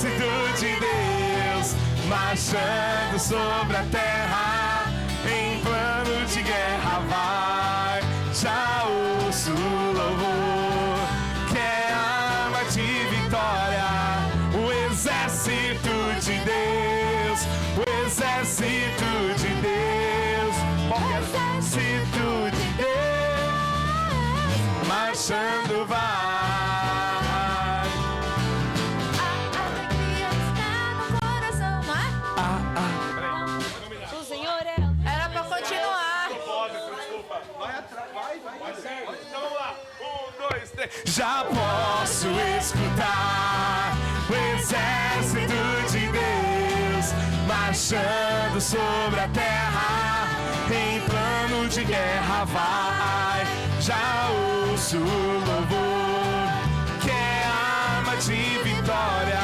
exército de Deus marchando sobre a terra, em plano de guerra vai. Já ouço o louvor, que é arma de vitória. O exército de Deus, o exército de Deus, o exército de Deus marchando vai. Já posso escutar o exército de Deus marchando sobre a terra, em plano de guerra vai. Já ouço o louvor, que é arma de vitória.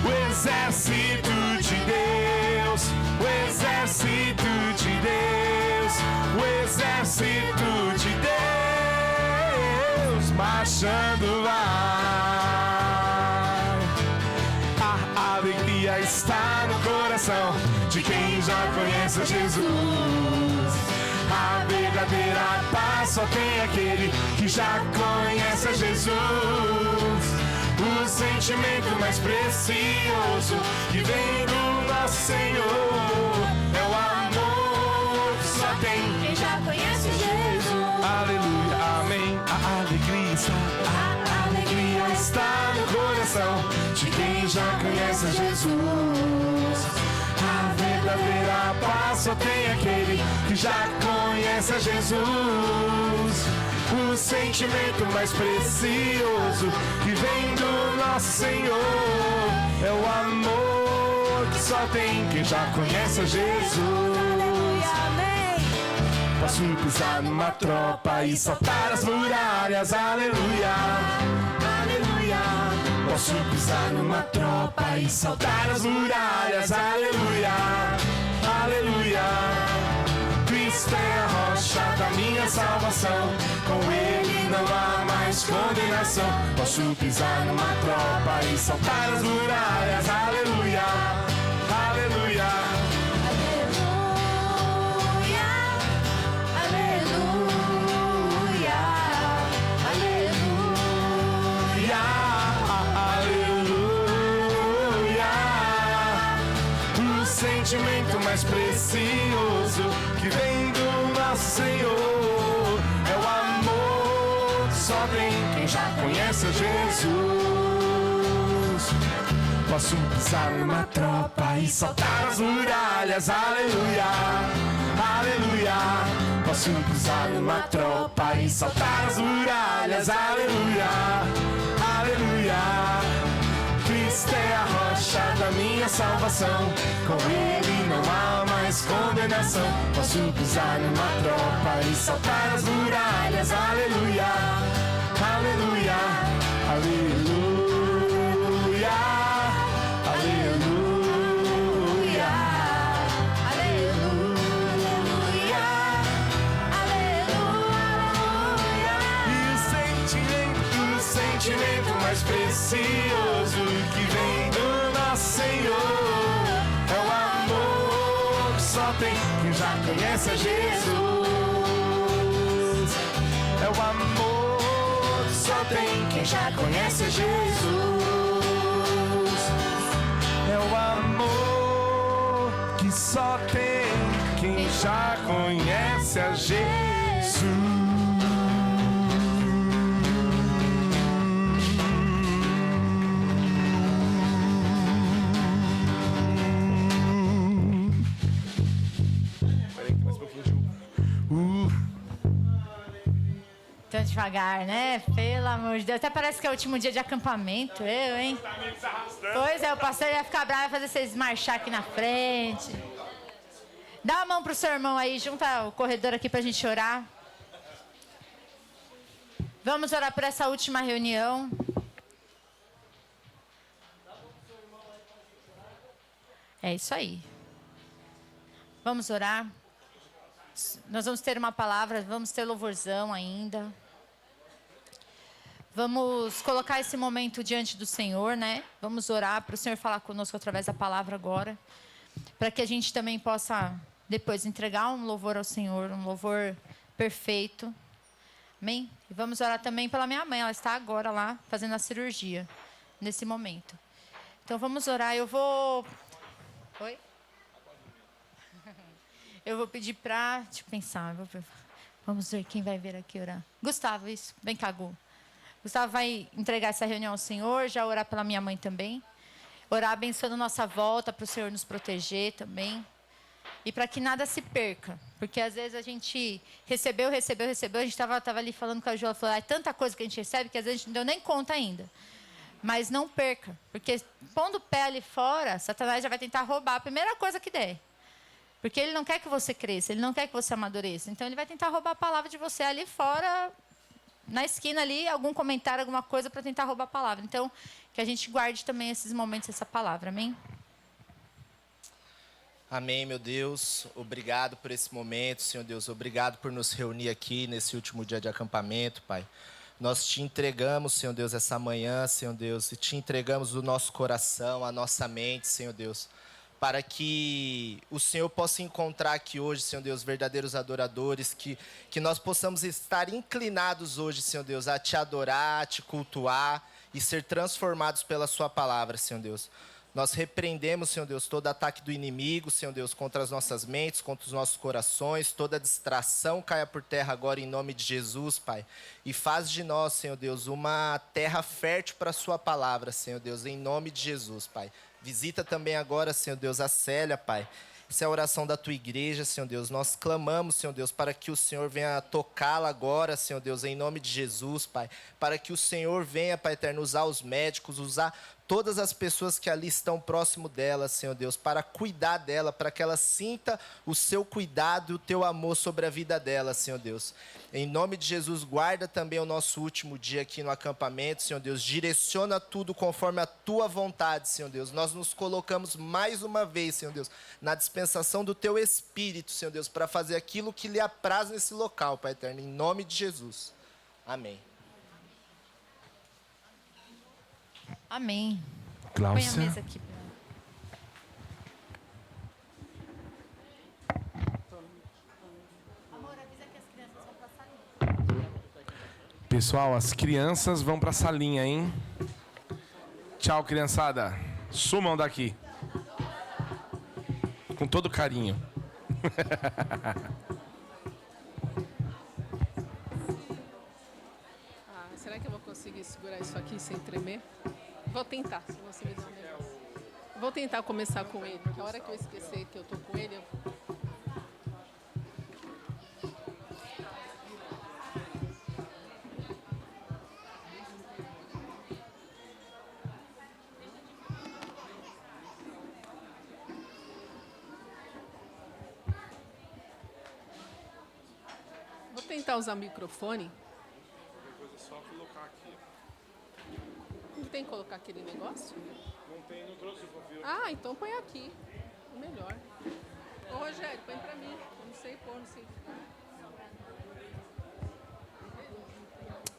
O exército de Deus, o exército de Deus, o exército de Deus marchando vai. A alegria está no coração de quem já conhece Jesus. A verdadeira paz só tem aquele que já conhece Jesus. O sentimento mais precioso que vem do nosso Senhor é o amor que só tem quem já conhece Jesus. Aleluia, amém. A alegria está no coração de quem já conhece Jesus. A verdadeira paz só tem aquele que já conhece Jesus. O sentimento mais precioso que vem do nosso Senhor é o amor que só tem quem já conhece Jesus. Posso pisar numa tropa e saltar as muralhas, aleluia, aleluia. Posso pisar numa tropa e saltar as muralhas, aleluia, aleluia. Cristo é a rocha da minha salvação, com Ele não há mais condenação. Posso pisar numa tropa e saltar as muralhas, aleluia, aleluia. Sentimento mais precioso que vem do nosso Senhor é o amor que só tem quem já conhece Jesus. Posso pisar numa tropa e saltar as muralhas, aleluia, aleluia. Posso pisar numa tropa e saltar as muralhas, aleluia, aleluia. Cristo é a rocha da minha salvação, com Ele não há mais condenação. Posso pisar numa tropa e saltar as muralhas, aleluia, aleluia, aleluia, aleluia, aleluia, aleluia. E o sentimento mais precioso que vem do nosso Senhor é o amor que só tem quem já conhece a Jesus. É o amor que só tem quem já conhece a Jesus. É o amor que só tem quem já conhece a Jesus. Tão devagar, né? Pelo amor de Deus. Até parece que é o último dia de acampamento, hein? Pois é, o pastor ia ficar bravo e fazer vocês marchar aqui na frente. Dá a mão pro seu irmão aí, junta o corredor aqui pra gente orar. Vamos orar por essa última reunião. É isso aí. Vamos orar. Nós vamos ter uma palavra, vamos ter louvorzão ainda. Vamos colocar esse momento diante do Senhor, né? Vamos orar para o Senhor falar conosco através da palavra agora. Para que a gente também possa depois entregar um louvor ao Senhor, um louvor perfeito. Amém? E vamos orar também pela minha mãe. Ela está agora lá fazendo a cirurgia, nesse momento. Então vamos orar. Oi? Eu vou pedir para... Deixa eu pensar. Vamos ver quem vai vir aqui orar. Gustavo, isso. Vem cá, Gu. Gustavo vai entregar essa reunião ao Senhor, já orar pela minha mãe também. Orar abençoando nossa volta, para o Senhor nos proteger também. E para que nada se perca. Porque às vezes a gente recebeu. A gente estava ali falando com a Ju, ela falou, é tanta coisa que a gente recebe que às vezes a gente não deu nem conta ainda. Mas não perca. Porque pondo o pé ali fora, Satanás já vai tentar roubar a primeira coisa que der. Porque ele não quer que você cresça, ele não quer que você amadureça. Então ele vai tentar roubar a palavra de você ali fora, na esquina ali, algum comentário, alguma coisa para tentar roubar a palavra. Então, que a gente guarde também esses momentos, essa palavra. Amém? Amém, meu Deus. Obrigado por esse momento, Senhor Deus. Obrigado por nos reunir aqui nesse último dia de acampamento, Pai. Nós te entregamos, Senhor Deus, essa manhã, Senhor Deus, e te entregamos o nosso coração, a nossa mente, Senhor Deus, para que o Senhor possa encontrar aqui hoje, Senhor Deus, verdadeiros adoradores, que nós possamos estar inclinados hoje, Senhor Deus, a te adorar, a te cultuar e ser transformados pela sua palavra, Senhor Deus. Nós repreendemos, Senhor Deus, todo ataque do inimigo, Senhor Deus, contra as nossas mentes, contra os nossos corações, toda distração caia por terra agora em nome de Jesus, Pai. E faz de nós, Senhor Deus, uma terra fértil para a sua palavra, Senhor Deus, em nome de Jesus, Pai. Visita também agora, Senhor Deus, a Célia, Pai. Essa é a oração da tua igreja, Senhor Deus. Nós clamamos, Senhor Deus, para que o Senhor venha tocá-la agora, Senhor Deus, em nome de Jesus, Pai. Para que o Senhor venha, Pai eterno, usar os médicos, usar todas as pessoas que ali estão próximo dela, Senhor Deus, para cuidar dela, para que ela sinta o seu cuidado e o teu amor sobre a vida dela, Senhor Deus. Em nome de Jesus, guarda também o nosso último dia aqui no acampamento, Senhor Deus. Direciona tudo conforme a tua vontade, Senhor Deus. Nós nos colocamos mais uma vez, Senhor Deus, na dispensação do teu Espírito, Senhor Deus, para fazer aquilo que lhe apraz nesse local, Pai eterno. Em nome de Jesus. Amém. Amém. Cláudia. Põe a mesa aqui. Amor, avisa que as crianças vão pra salinha. Pessoal, as crianças vão pra salinha, hein? Tchau, criançada. Sumam daqui. Com todo carinho. Será que eu vou conseguir segurar isso aqui sem tremer? Vou tentar, se você me der um negócio. Vou tentar começar com ele, porque a hora que eu esquecer que eu tô com ele, vou tentar usar o microfone. Não tem que colocar aquele negócio? Não tem, não trouxe o fio. Ah, então põe aqui. Melhor. Ô, Rogério, põe pra mim. Eu não sei pôr, não sei.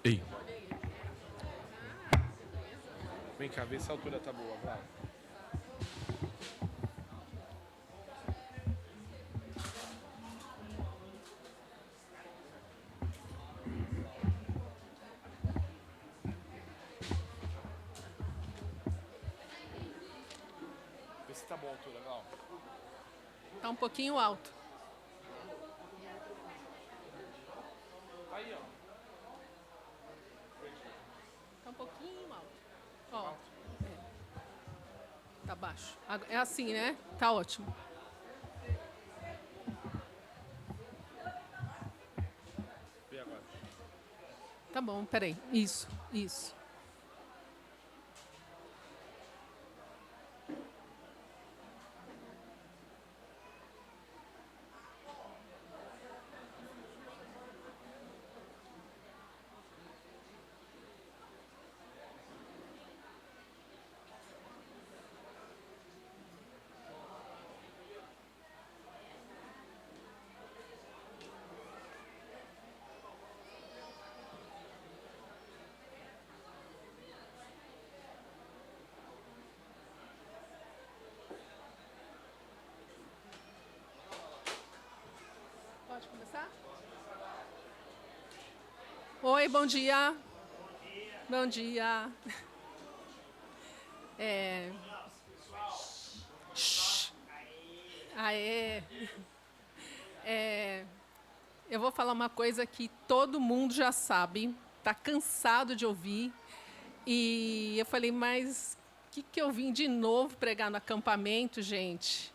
Ei. Vem cá, vê se a altura tá boa, vai. Vê se tá boa a altura, Gal. Tá um pouquinho alto. Aí, ó. Tá um pouquinho alto. Ó. É. Tá baixo. É assim, né? Tá ótimo. Vê agora. Tá bom, peraí. Isso, isso. Oi, bom dia. Bom dia. Aê. Eu vou falar uma coisa que todo mundo já sabe, está cansado de ouvir. E eu falei, mas o que eu vim de novo pregar no acampamento, gente?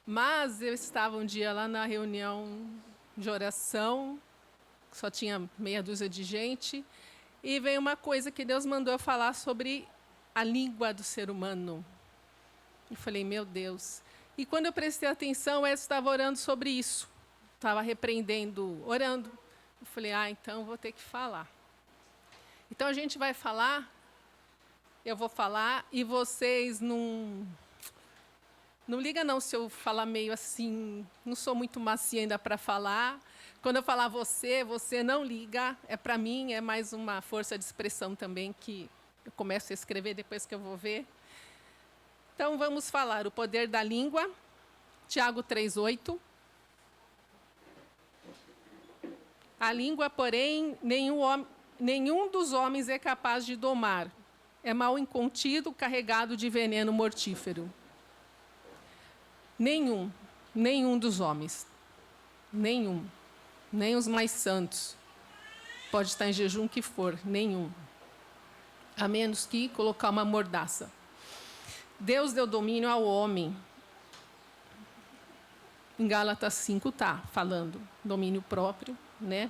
Mas eu estava um dia lá na reunião de oração, só tinha meia dúzia de gente, e veio uma coisa que Deus mandou eu falar sobre a língua do ser humano. E falei, meu Deus. E quando eu prestei atenção, eu estava orando sobre isso. Estava repreendendo, orando. Eu falei, então vou ter que falar. Então a gente vai falar, eu vou falar, e vocês não liga não se eu falar meio assim, não sou muito macia ainda para falar. Quando eu falar você não liga, é para mim, é mais uma força de expressão também que eu começo a escrever depois que eu vou ver. Então vamos falar o poder da língua, Tiago 3:8. A língua, porém, nenhum dos homens é capaz de domar. É mal incontido, carregado de veneno mortífero. Nenhum dos homens. Nenhum. Nem os mais santos. Pode estar em jejum que for, nenhum. A menos que colocar uma mordaça. Deus deu domínio ao homem. Em Gálatas 5 está falando domínio próprio, né?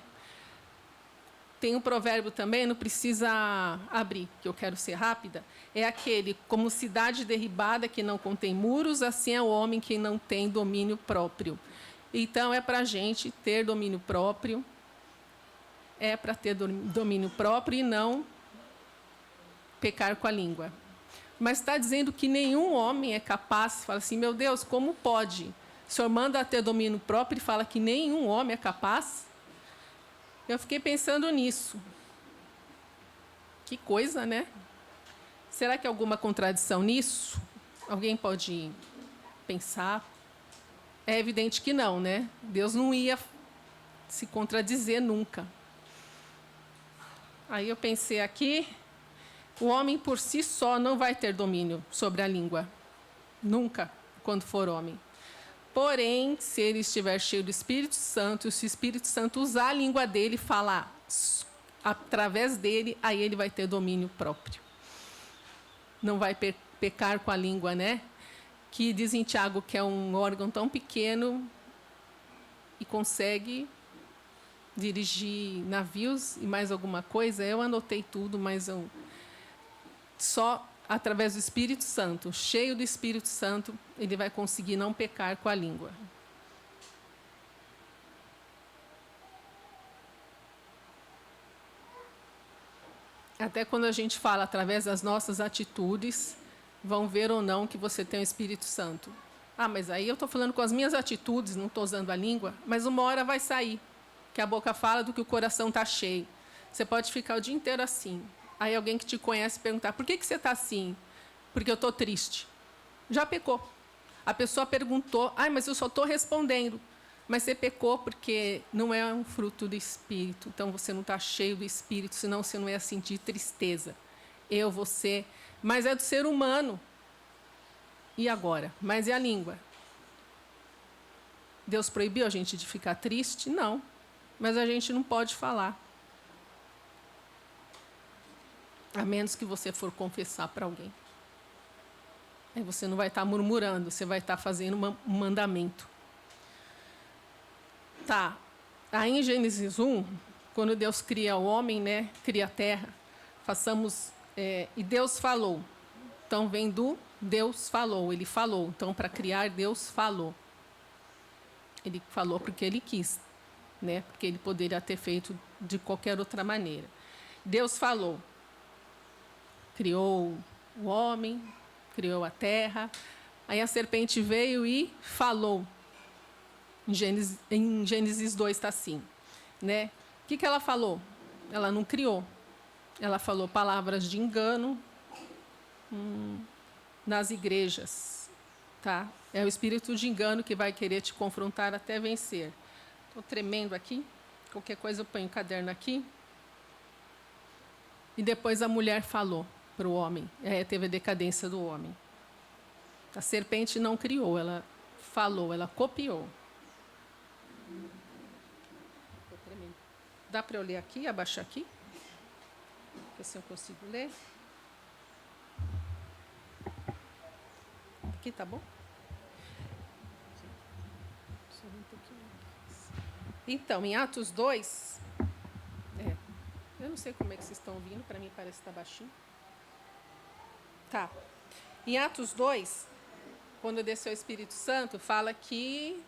Tem um provérbio também, não precisa abrir, que eu quero ser rápida. É aquele, como cidade derribada que não contém muros, assim é o homem que não tem domínio próprio. Então, é para a gente ter domínio próprio, é para ter domínio próprio e não pecar com a língua. Mas está dizendo que nenhum homem é capaz, fala assim, meu Deus, como pode? O Senhor manda a ter domínio próprio e fala que nenhum homem é capaz? Eu fiquei pensando nisso. Que coisa, né? Será que há alguma contradição nisso? Alguém pode pensar? É evidente que não, né? Deus não ia se contradizer nunca. Aí eu pensei aqui, o homem por si só não vai ter domínio sobre a língua. Nunca, quando for homem. Porém, se ele estiver cheio do Espírito Santo, se o Espírito Santo usar a língua dele e falar através dele, aí ele vai ter domínio próprio. Não vai pecar com a língua, né? Que diz em Tiago que é um órgão tão pequeno e consegue dirigir navios e mais alguma coisa. Eu anotei tudo, mas só através do Espírito Santo, cheio do Espírito Santo, ele vai conseguir não pecar com a língua. Até quando a gente fala através das nossas atitudes, vão ver ou não que você tem o Espírito Santo. Mas aí eu estou falando com as minhas atitudes, não estou usando a língua, mas uma hora vai sair, que a boca fala do que o coração está cheio. Você pode ficar o dia inteiro assim. Aí alguém que te conhece perguntar, por que você está assim? Porque eu estou triste. Já pecou. A pessoa perguntou, mas eu só estou respondendo. Mas você pecou porque não é um fruto do Espírito. Então você não está cheio do Espírito, senão você não ia sentir tristeza. Você... Mas é do ser humano. E agora? Mas e a língua? Deus proibiu a gente de ficar triste? Não. Mas a gente não pode falar. A menos que você for confessar para alguém. Aí você não vai estar murmurando, você vai estar fazendo um mandamento. Tá. Aí em Gênesis 1, quando Deus cria o homem, né, cria a terra, e Deus falou. Então vem do Deus falou, ele falou. Então para criar, Deus falou. Ele falou porque ele quis, né? Porque ele poderia ter feito de qualquer outra maneira. Deus falou. Criou o homem, criou a terra. Aí a serpente veio e falou. Em Gênesis 2 está assim, né? O que ela falou? Ela não criou. Ela falou palavras de engano nas igrejas, tá? É o espírito de engano que vai querer te confrontar até vencer. Estou tremendo aqui. Qualquer coisa eu ponho o caderno aqui. E depois a mulher falou para o homem. Teve a decadência do homem. A serpente não criou, ela falou, ela copiou. Dá para eu ler aqui, abaixar aqui? Porque assim eu consigo ler. Aqui tá bom? Então, em Atos 2, eu não sei como é que vocês estão ouvindo, para mim parece que está baixinho. Tá. Em Atos 2, quando desceu o Espírito Santo, fala que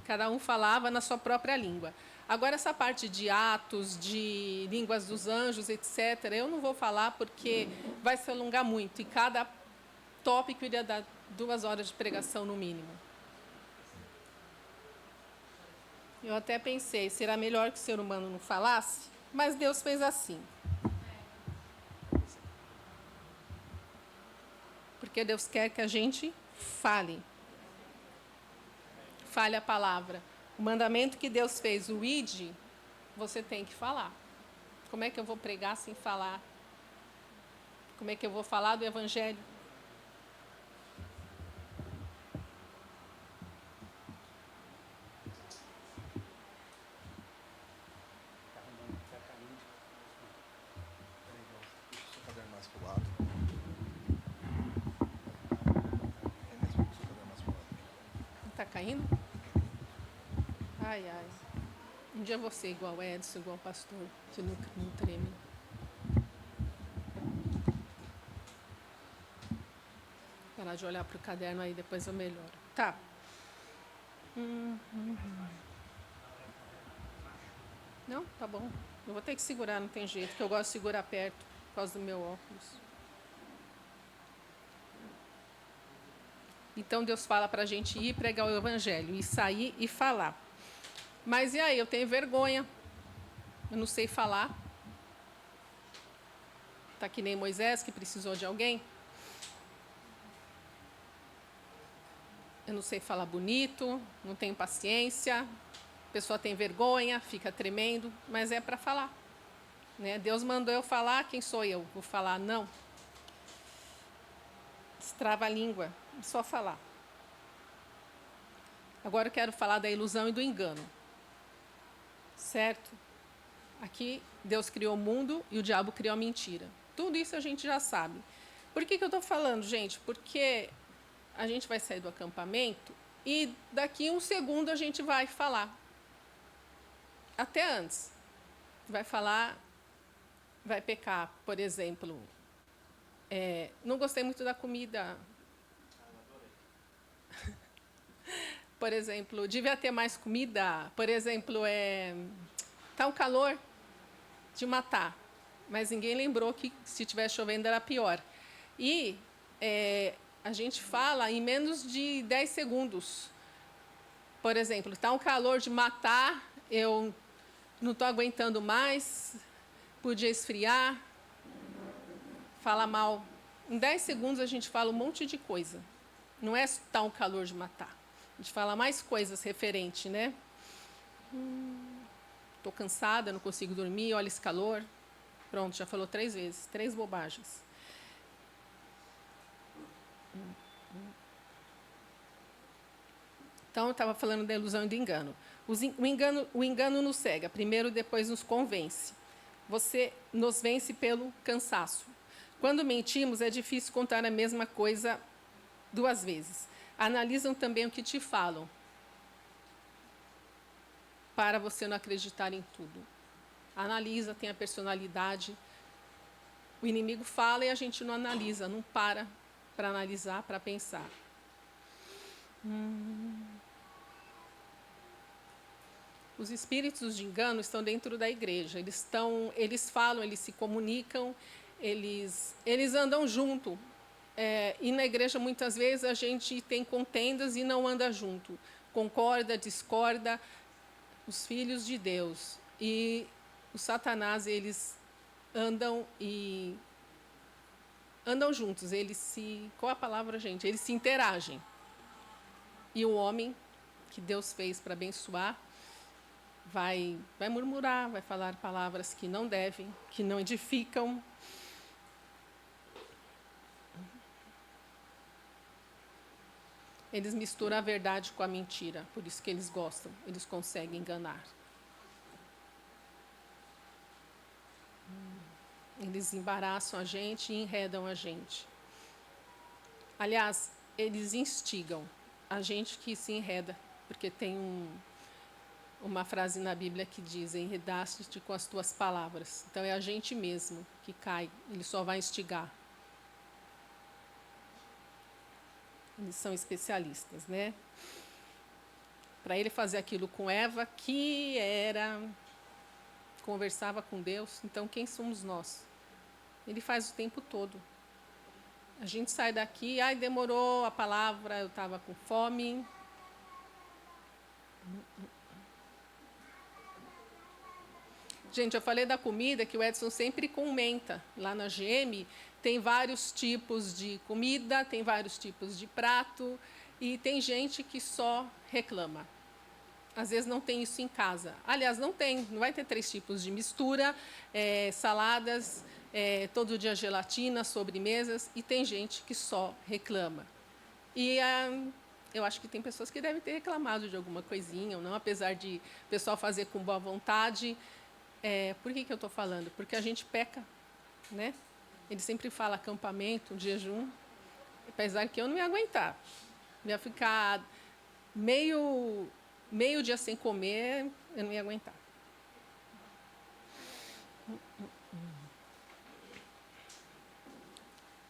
cada um falava na sua própria língua. Agora, essa parte de Atos, de línguas dos anjos, etc., eu não vou falar porque vai se alongar muito, e cada tópico iria dar 2 horas de pregação no mínimo. Eu até pensei, será melhor que o ser humano não falasse? Mas Deus fez assim. Porque Deus quer que a gente fale. Fale a palavra. O mandamento que Deus fez, o ide, você tem que falar. Como é que eu vou pregar sem falar? Como é que eu vou falar do Evangelho? Está caindo? Ai, ai. Um dia eu vou ser igual o Edson, igual o pastor, que não treme. Parar de olhar para o caderno aí, depois eu melhoro. Tá. Não? Tá bom. Eu vou ter que segurar, não tem jeito, porque eu gosto de segurar perto, por causa do meu óculos. Então, Deus fala para a gente ir pregar o Evangelho, e sair e falar. Mas e aí? Eu tenho vergonha. Eu não sei falar. Está que nem Moisés, que precisou de alguém. Eu não sei falar bonito, não tenho paciência. A pessoa tem vergonha, fica tremendo, mas é para falar. Né? Deus mandou eu falar, quem sou eu? Vou falar não. Destrava a língua, é só falar. Agora eu quero falar da ilusão e do engano. Certo? Aqui Deus criou o mundo e o diabo criou a mentira. Tudo isso a gente já sabe. Por que eu estou falando, gente? Porque a gente vai sair do acampamento e daqui 1 segundo a gente vai falar. Até antes. Vai falar, vai pecar, por exemplo. Não gostei muito da comida. Por exemplo, devia ter mais comida. Por exemplo, tá um calor de matar. Mas ninguém lembrou que se estivesse chovendo era pior. E a gente fala em menos de 10 segundos. Por exemplo, está um calor de matar, eu não estou aguentando mais, podia esfriar, fala mal. Em 10 segundos a gente fala um monte de coisa. Não é tá um calor de matar. A gente fala mais coisas referentes, né? Estou cansada, não consigo dormir, olha esse calor. Pronto, já falou 3 vezes, 3 bobagens. Então, eu estava falando da ilusão e do engano. O engano nos cega, primeiro, depois nos convence. Você nos vence pelo cansaço. Quando mentimos, é difícil contar a mesma coisa 2 vezes. Analisam também o que te falam, para você não acreditar em tudo. Analisa, tem a personalidade. O inimigo fala e a gente não analisa, não para analisar, para pensar. Os espíritos de engano estão dentro da igreja. Eles falam, eles se comunicam, eles andam junto. E na igreja, muitas vezes, a gente tem contendas e não anda junto. Concorda, discorda. Os filhos de Deus e o Satanás, eles andam juntos. Qual a palavra, gente? Eles se interagem. E o homem que Deus fez para abençoar, vai murmurar, vai falar palavras que não devem, que não edificam. Eles misturam a verdade com a mentira, por isso que eles gostam, eles conseguem enganar. Eles embaraçam a gente e enredam a gente. Aliás, eles instigam a gente que se enreda, porque tem uma frase na Bíblia que diz: enredaste-te com as tuas palavras. Então é a gente mesmo que cai, ele só vai instigar. Eles são especialistas, né? Para ele fazer aquilo com Eva, que conversava com Deus, então quem somos nós? Ele faz o tempo todo. A gente sai daqui, demorou a palavra, eu estava com fome. Gente, eu falei da comida que o Edson sempre comenta. Lá na GM tem vários tipos de comida, tem vários tipos de prato, e tem gente que só reclama. Às vezes não tem isso em casa. Aliás, não vai ter 3 tipos de mistura, saladas, todo dia gelatina, sobremesas, e tem gente que só reclama. E eu acho que tem pessoas que devem ter reclamado de alguma coisinha, ou não, apesar de o pessoal fazer com boa vontade. Por que eu estou falando? Porque a gente peca, né? Ele sempre fala acampamento, jejum, apesar que eu não ia aguentar. Eu ia ficar meio dia sem comer, eu não ia aguentar.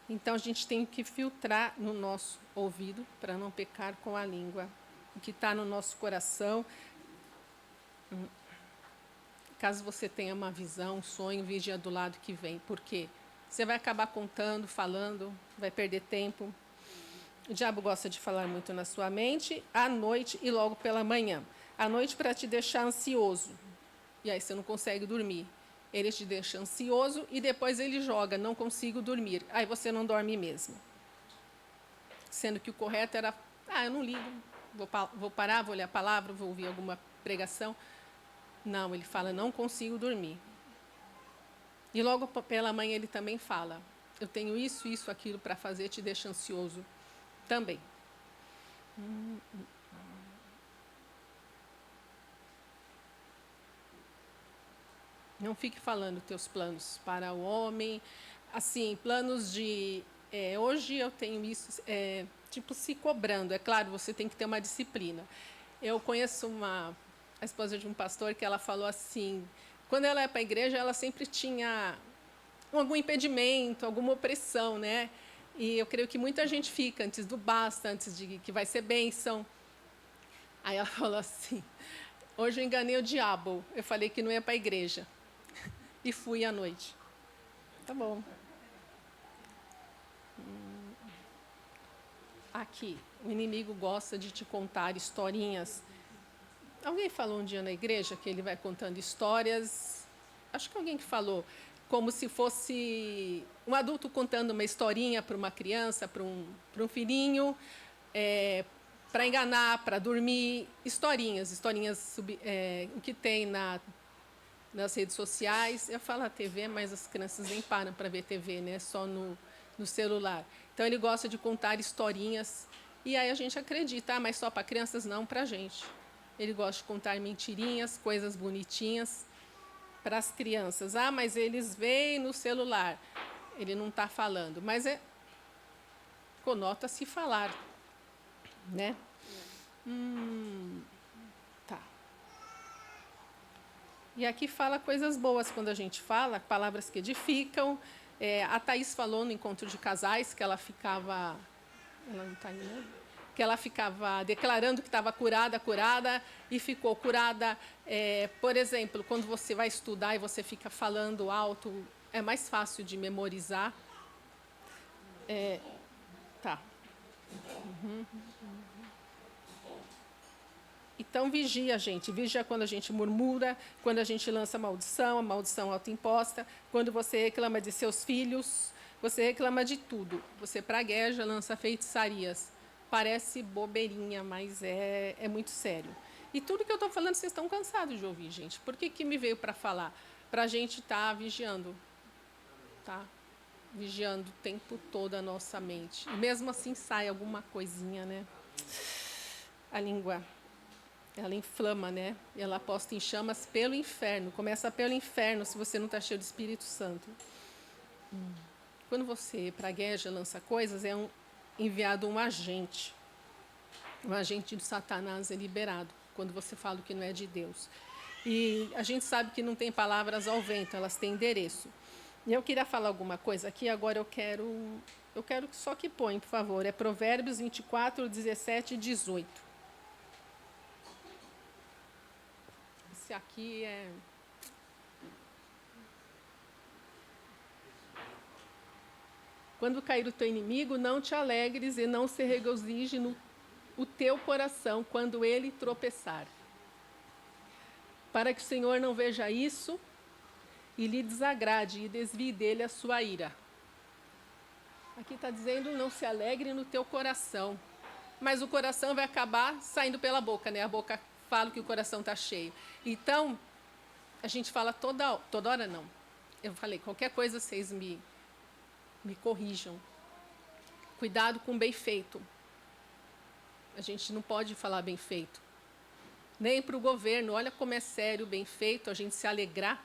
Então, a gente tem que filtrar no nosso ouvido para não pecar com a língua. O que está no nosso coração. Caso você tenha uma visão, um sonho, vigia do lado que vem. Por quê? Você vai acabar contando, falando, vai perder tempo. O diabo gosta de falar muito na sua mente, à noite e logo pela manhã. À noite para te deixar ansioso. E aí você não consegue dormir. Ele te deixa ansioso e depois ele joga, não consigo dormir. Aí você não dorme mesmo. Sendo que o correto era, eu não ligo, vou parar, vou ler a palavra, vou ouvir alguma pregação. Não, ele fala, não consigo dormir. E logo pela manhã ele também fala, eu tenho isso, aquilo para fazer, te deixa ansioso também. Não fique falando teus planos para o homem, assim, planos de, hoje eu tenho isso, tipo se cobrando. É claro, você tem que ter uma disciplina. Eu conheço a esposa de um pastor que ela falou assim, quando ela ia para a igreja, ela sempre tinha algum impedimento, alguma opressão, né? E eu creio que muita gente fica antes do basta, antes de que vai ser bênção. Aí ela falou assim, hoje eu enganei o diabo, eu falei que não ia para a igreja. E fui à noite. Tá bom. Aqui, o inimigo gosta de te contar historinhas. Alguém falou um dia na igreja que ele vai contando histórias. Acho que alguém que falou, como se fosse um adulto contando uma historinha para uma criança, para um filhinho, para enganar, para dormir. Historinhas o que tem nas redes sociais. Eu falo a TV, mas as crianças nem param para ver TV, né? Só no celular. Então, ele gosta de contar historinhas. E aí a gente acredita, mas só para crianças? Não, para a gente. Ele gosta de contar mentirinhas, coisas bonitinhas para as crianças. Mas eles veem no celular. Ele não está falando. Mas conota-se falar, né? Tá. E aqui fala coisas boas quando a gente fala, palavras que edificam. A Thaís falou no encontro de casais que ela ficava... Ela não está aí, né? Que ela ficava declarando que estava curada, e ficou curada. Por exemplo, quando você vai estudar e você fica falando alto, é mais fácil de memorizar. Tá. Então, vigia, gente. Vigia quando a gente murmura, quando a gente lança maldição, a maldição autoimposta, quando você reclama de seus filhos, você reclama de tudo. Você pragueja, lança feitiçarias. Parece bobeirinha, mas é muito sério. E tudo que eu estou falando, vocês estão cansados de ouvir, gente. Por que me veio para falar? Para a gente estar vigiando. Tá? Vigiando o tempo todo a nossa mente. E mesmo assim sai alguma coisinha, né? A língua, ela inflama, né? E ela posta em chamas pelo inferno. Começa pelo inferno se você não está cheio do Espírito Santo. Quando você pragueja, lança coisas, é enviado um agente. Um agente de Satanás é liberado quando você fala o que não é de Deus. E a gente sabe que não tem palavras ao vento, elas têm endereço. E eu queria falar alguma coisa aqui, agora eu quero só que põe, por favor. É Provérbios 24, 17 e 18. Esse aqui é... Quando cair o teu inimigo, não te alegres e não se regozije o teu coração quando ele tropeçar. Para que o Senhor não veja isso e lhe desagrade e desvie dele a sua ira. Aqui está dizendo, não se alegre no teu coração. Mas o coração vai acabar saindo pela boca, né? A boca fala que o coração está cheio. Então, a gente fala toda hora não. Eu falei, qualquer coisa vocês me corrijam. Cuidado com o bem feito. A gente não pode falar bem feito. Nem para o governo. Olha como é sério, bem feito, a gente se alegrar.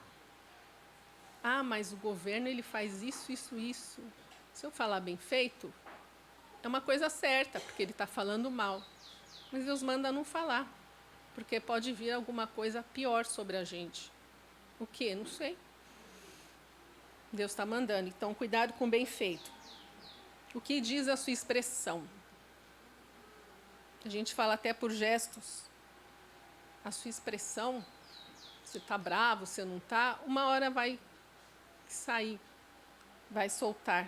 Ah, mas o governo ele faz isso, isso, isso. Se eu falar bem feito, é uma coisa certa, porque ele está falando mal. Mas Deus manda não falar, porque pode vir alguma coisa pior sobre a gente. O quê? Não sei. Deus está mandando. Então, cuidado com o bem feito. O que diz a sua expressão? A gente fala até por gestos. A sua expressão, você está bravo, você não está, uma hora vai sair, vai soltar.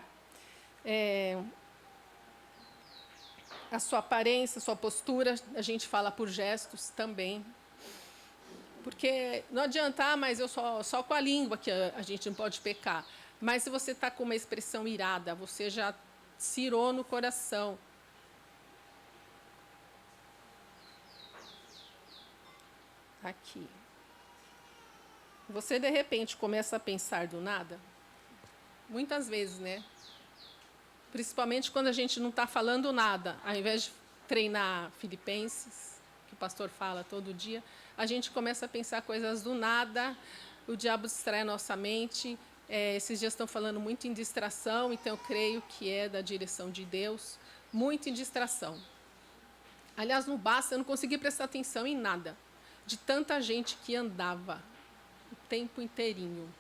A sua aparência, a sua postura, a gente fala por gestos também. Porque não adianta, mas eu só com a língua que a gente não pode pecar. Mas se você está com uma expressão irada, você já cirou no coração. Aqui. Você, de repente, começa a pensar do nada. Muitas vezes, né? Principalmente quando a gente não está falando nada. Ao invés de treinar Filipenses, que o pastor fala todo dia, a gente começa a pensar coisas do nada, o diabo distrai a nossa mente. Esses dias estão falando muito em distração, então eu creio que é da direção de Deus. Muito em distração. Aliás, não basta, eu não consegui prestar atenção em nada. De tanta gente que andava o tempo inteirinho.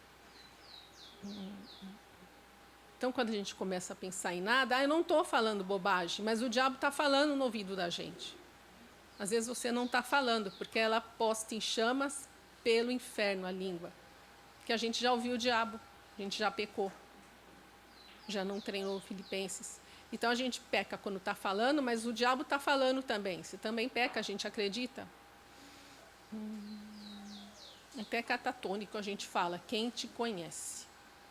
Então, quando a gente começa a pensar em nada, eu não estou falando bobagem, mas o diabo está falando no ouvido da gente. Às vezes você não está falando, porque ela posta em chamas pelo inferno a língua. Porque a gente já ouviu o diabo, a gente já pecou, já não treinou Filipenses. Então, a gente peca quando está falando, mas o diabo está falando também. Se também peca, a gente acredita. Até catatônico a gente fala, quem te conhece?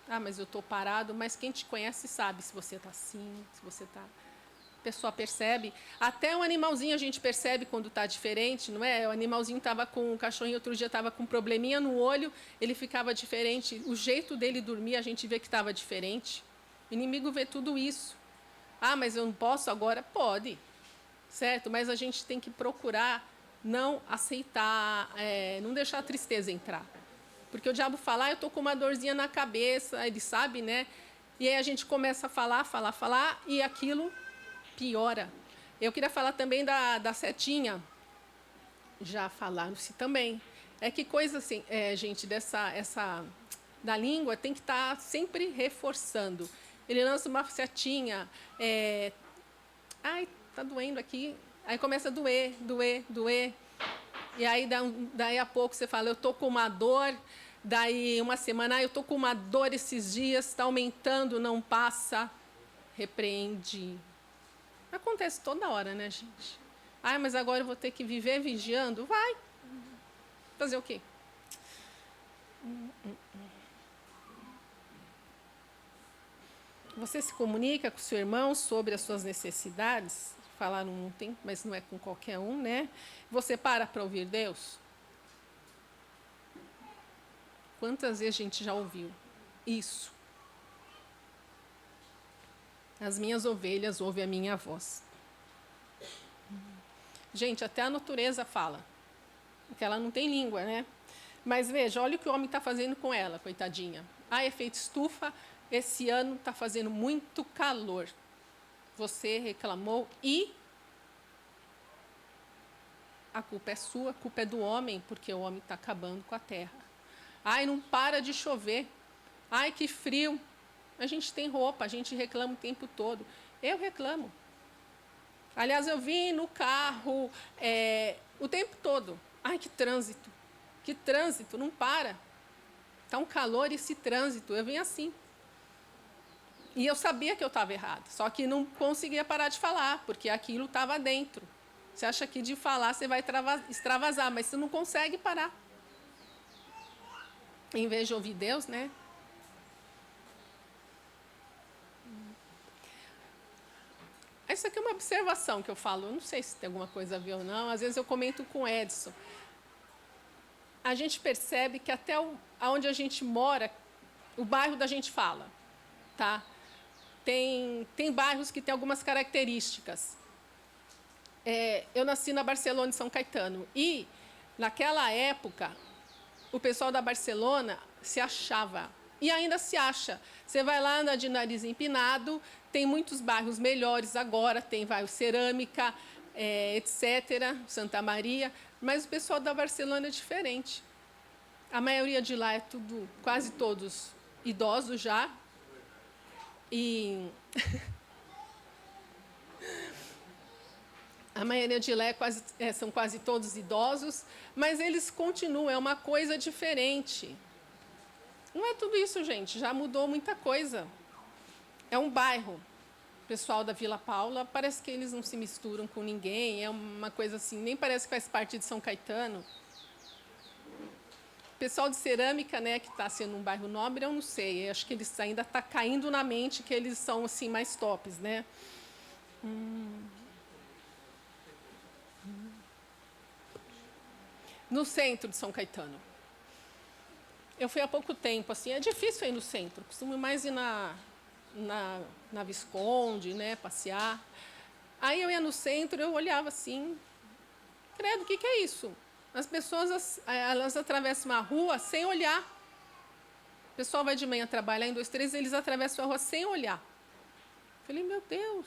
Ah, mas eu estou parado, mas quem te conhece sabe se você está assim, se você está... A pessoa percebe. Até um animalzinho a gente percebe quando está diferente, não é? O animalzinho estava com... O cachorrinho outro dia estava com um probleminha no olho, ele ficava diferente. O jeito dele dormir, a gente vê que estava diferente. O inimigo vê tudo isso. Ah, mas eu não posso agora? Pode, certo? Mas a gente tem que procurar não aceitar, não deixar a tristeza entrar. Porque o diabo fala, eu estou com uma dorzinha na cabeça, ele sabe, né? E aí a gente começa a falar, e aquilo piora. Eu queria falar também da setinha. Já falaram-se também. Que coisa assim, gente, da língua tem que estar sempre reforçando. Ele lança uma setinha, ai, está doendo aqui. Aí começa a doer. E aí, daí a pouco, você fala, eu estou com uma dor. Daí, uma semana, eu estou com uma dor esses dias, está aumentando, não passa. Repreende. Acontece toda hora, né, gente? Ah, mas agora eu vou ter que viver vigiando? Vai. Fazer o quê? Você se comunica com o seu irmão sobre as suas necessidades? falaram ontem, mas não é com qualquer um, né? Você para ouvir Deus? Quantas vezes a gente já ouviu isso? As minhas ovelhas ouvem a minha voz. Gente, até a natureza fala, porque ela não tem língua, né? Mas veja, olha o que o homem está fazendo com ela, coitadinha. Efeito estufa, esse ano está fazendo muito calor. Você reclamou e a culpa é sua, a culpa é do homem, porque o homem está acabando com a terra. Não para de chover. Que frio. A gente tem roupa, a gente reclama o tempo todo. Eu reclamo. Aliás, eu vim no carro o tempo todo. Que trânsito. Que trânsito, não para. Está um calor esse trânsito. Eu vim assim. E eu sabia que eu estava errado, só que não conseguia parar de falar, porque aquilo estava dentro. Você acha que de falar você vai extravasar, mas você não consegue parar. Em vez de ouvir Deus, né? Isso aqui é uma observação que eu falo, eu não sei se tem alguma coisa a ver ou não, às vezes eu comento com o Edson. A gente percebe que até onde a gente mora, o bairro da gente fala, tá? Tem bairros que têm algumas características. Eu nasci na Barcelona, em São Caetano, e, naquela época, o pessoal da Barcelona se achava, e ainda se acha. Você vai lá, anda de nariz empinado, tem muitos bairros melhores agora, tem bairro Cerâmica, etc., Santa Maria, mas o pessoal da Barcelona é diferente. A maioria de lá é quase todos idosos já, e a maioria de lá são quase todos idosos, mas eles continuam, é uma coisa diferente. Não é tudo isso, gente, já mudou muita coisa. É um bairro. O pessoal da Vila Paula, parece que eles não se misturam com ninguém, é uma coisa assim, nem parece que faz parte de São Caetano. O pessoal de Cerâmica, né, que está sendo um bairro nobre, eu não sei, eu acho que eles ainda está caindo na mente que eles são assim mais tops, né? No centro de São Caetano. Eu fui há pouco tempo, assim, é difícil ir no centro, costumo mais ir na Visconde, né, passear. Aí eu ia no centro, eu olhava assim, credo, o que é isso? As pessoas, elas atravessam a rua sem olhar. O pessoal vai de manhã trabalhar em 2, 3, eles atravessam a rua sem olhar. Falei, meu Deus.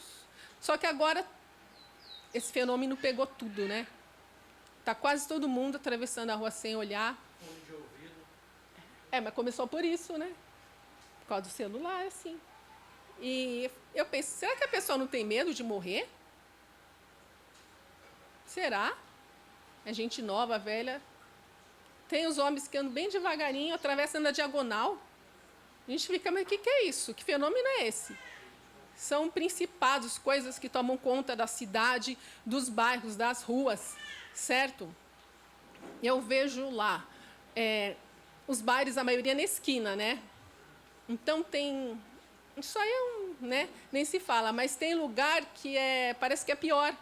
Só que agora, esse fenômeno pegou tudo, né? Está quase todo mundo atravessando a rua sem olhar. Mas começou por isso, né? Por causa do celular, assim. E eu penso, será que a pessoa não tem medo de morrer? Será? É gente nova, velha. Tem os homens que andam bem devagarinho, atravessando a diagonal. A gente fica, mas o que é isso? Que fenômeno é esse? São principados, coisas que tomam conta da cidade, dos bairros, das ruas, certo? Eu vejo lá os bares, a maioria na esquina, né? Então tem... Isso aí né? Nem se fala, mas tem lugar que parece que é pior.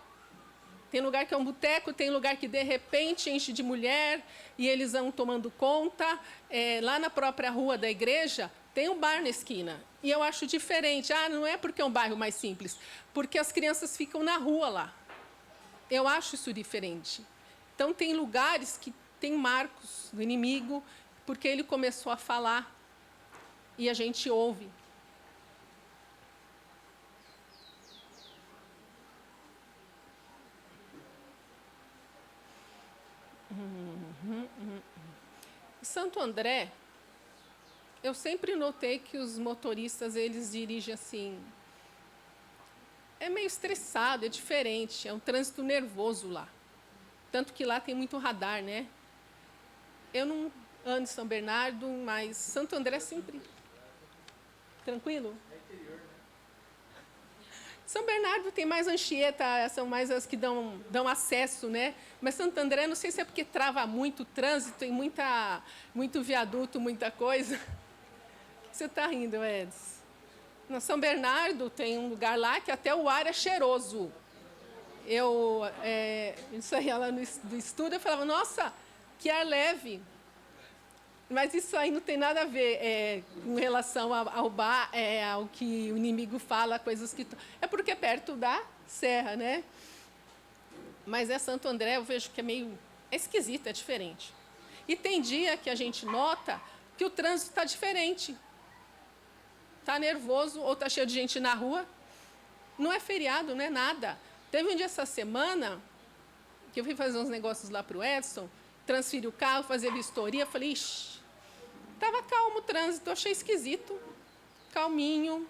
Tem lugar que é um boteco, tem lugar que, de repente, enche de mulher e eles vão tomando conta. Lá na própria rua da igreja, tem um bar na esquina. E eu acho diferente. Não é porque é um bairro mais simples, porque as crianças ficam na rua lá. Eu acho isso diferente. Então, tem lugares que tem marcos do inimigo, porque ele começou a falar e a gente ouve. Santo André, eu sempre notei que os motoristas, eles dirigem assim, é meio estressado, é diferente, é um trânsito nervoso lá. Tanto que lá tem muito radar, né? Eu não ando em São Bernardo, mas Santo André sempre tranquilo. São Bernardo tem mais Anchieta, são mais as que dão acesso, né? Mas Santo André, não sei se é porque trava muito o trânsito, tem muito viaduto, muita coisa. O que você está rindo, Edson? Na São Bernardo tem um lugar lá que até o ar é cheiroso. Isso aí, ela do estudo, eu falava, nossa, que ar leve. Mas isso aí não tem nada a ver com relação ao que o inimigo fala, coisas que... É porque é perto da serra, né? Mas Santo André, eu vejo que é esquisito, é diferente. E tem dia que a gente nota que o trânsito está diferente. Está nervoso ou está cheio de gente na rua. Não é feriado, não é nada. Teve um dia essa semana que eu fui fazer uns negócios lá para o Edson, transferi o carro, fazer vistoria, falei, ixi, estava calmo o trânsito, achei esquisito, calminho,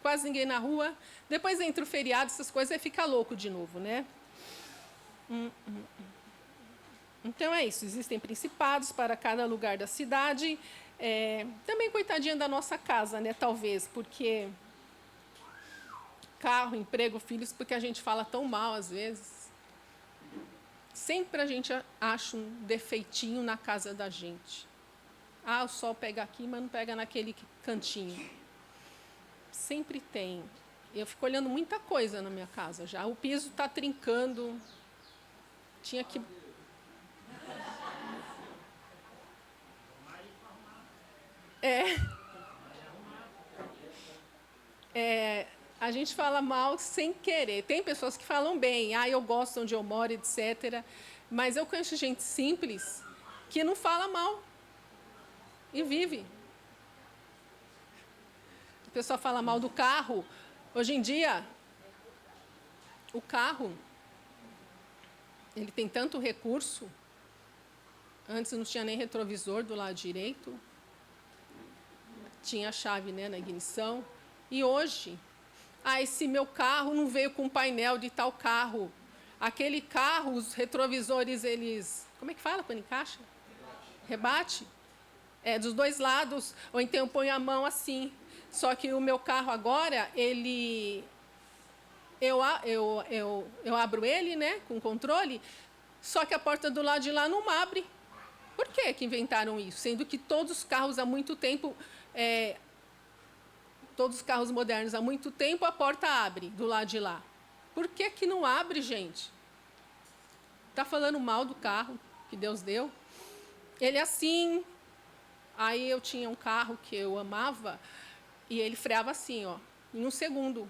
quase ninguém na rua. Depois entra o feriado, essas coisas, aí fica louco de novo, né? Então é isso, existem principados para cada lugar da cidade. Também coitadinha da nossa casa, né? Talvez, porque carro, emprego, filhos, porque a gente fala tão mal às vezes. Sempre a gente acha um defeitinho na casa da gente. O sol pega aqui, mas não pega naquele cantinho. Sempre tem. Eu fico olhando muita coisa na minha casa já. O piso está trincando. Tinha que... A gente fala mal sem querer. Tem pessoas que falam bem, eu gosto onde eu moro, etc. Mas eu conheço gente simples que não fala mal e vive. A pessoa fala mal do carro. Hoje em dia, o carro, ele tem tanto recurso. Antes não tinha nem retrovisor do lado direito. Tinha a chave, né, na ignição. E hoje, esse meu carro não veio com painel de tal carro. Aquele carro, os retrovisores, eles... Como é que fala quando encaixa? Rebate. Dos dois lados, ou então eu ponho a mão assim. Só que o meu carro agora, ele... Eu abro ele, né, com controle, só que a porta do lado de lá não abre. Por que inventaram isso? Sendo que todos os carros há muito tempo... todos os carros modernos, há muito tempo, a porta abre do lado de lá. Por que não abre, gente? Está falando mal do carro que Deus deu? Ele é assim. Aí eu tinha um carro que eu amava e ele freava assim, ó, em um segundo.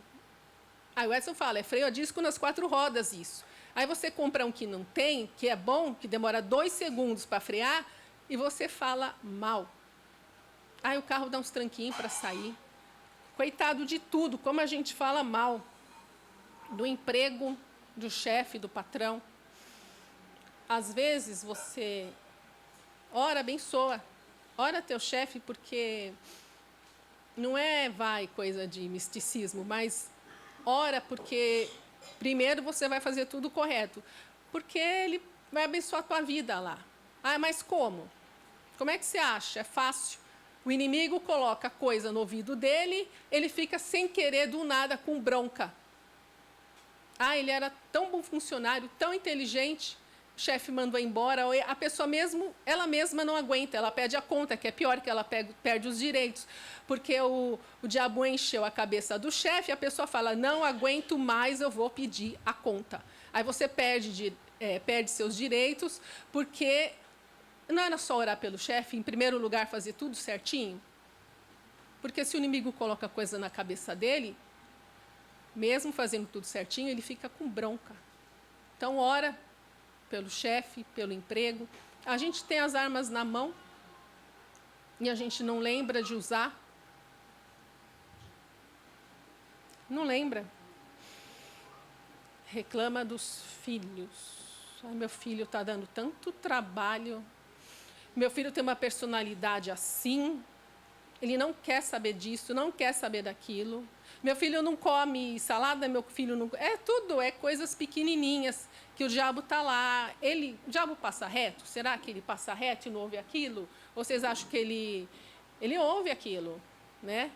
Aí o Edson fala, é freio a disco nas 4 rodas isso. Aí você compra um que não tem, que é bom, que demora 2 segundos para frear, e você fala mal. Aí o carro dá uns tranquinhos para sair. Coitado de tudo, como a gente fala mal do emprego, do chefe, do patrão. Às vezes você ora, abençoa, ora teu chefe, porque não coisa de misticismo, mas ora porque primeiro você vai fazer tudo correto, porque ele vai abençoar a tua vida lá. Mas como? Como é que você acha? É fácil. O inimigo coloca coisa no ouvido dele, ele fica sem querer, do nada, com bronca. Ele era tão bom funcionário, tão inteligente, o chefe mandou embora, a pessoa ela mesma não aguenta, ela pede a conta, que é pior, que ela perde os direitos, porque o diabo encheu a cabeça do chefe, a pessoa fala, não aguento mais, eu vou pedir a conta. Aí você perde seus direitos, porque... Não era só orar pelo chefe, em primeiro lugar, fazer tudo certinho? Porque se o inimigo coloca coisa na cabeça dele, mesmo fazendo tudo certinho, ele fica com bronca. Então, ora pelo chefe, pelo emprego. A gente tem as armas na mão e a gente não lembra de usar. Não lembra. Reclama dos filhos. Meu filho está dando tanto trabalho. Meu filho tem uma personalidade assim, ele não quer saber disso, não quer saber daquilo. Meu filho não come salada, meu filho não... coisas pequenininhas, que o diabo está lá. O diabo passa reto? Será que ele passa reto e não ouve aquilo? Ou vocês acham que ele ouve aquilo, né?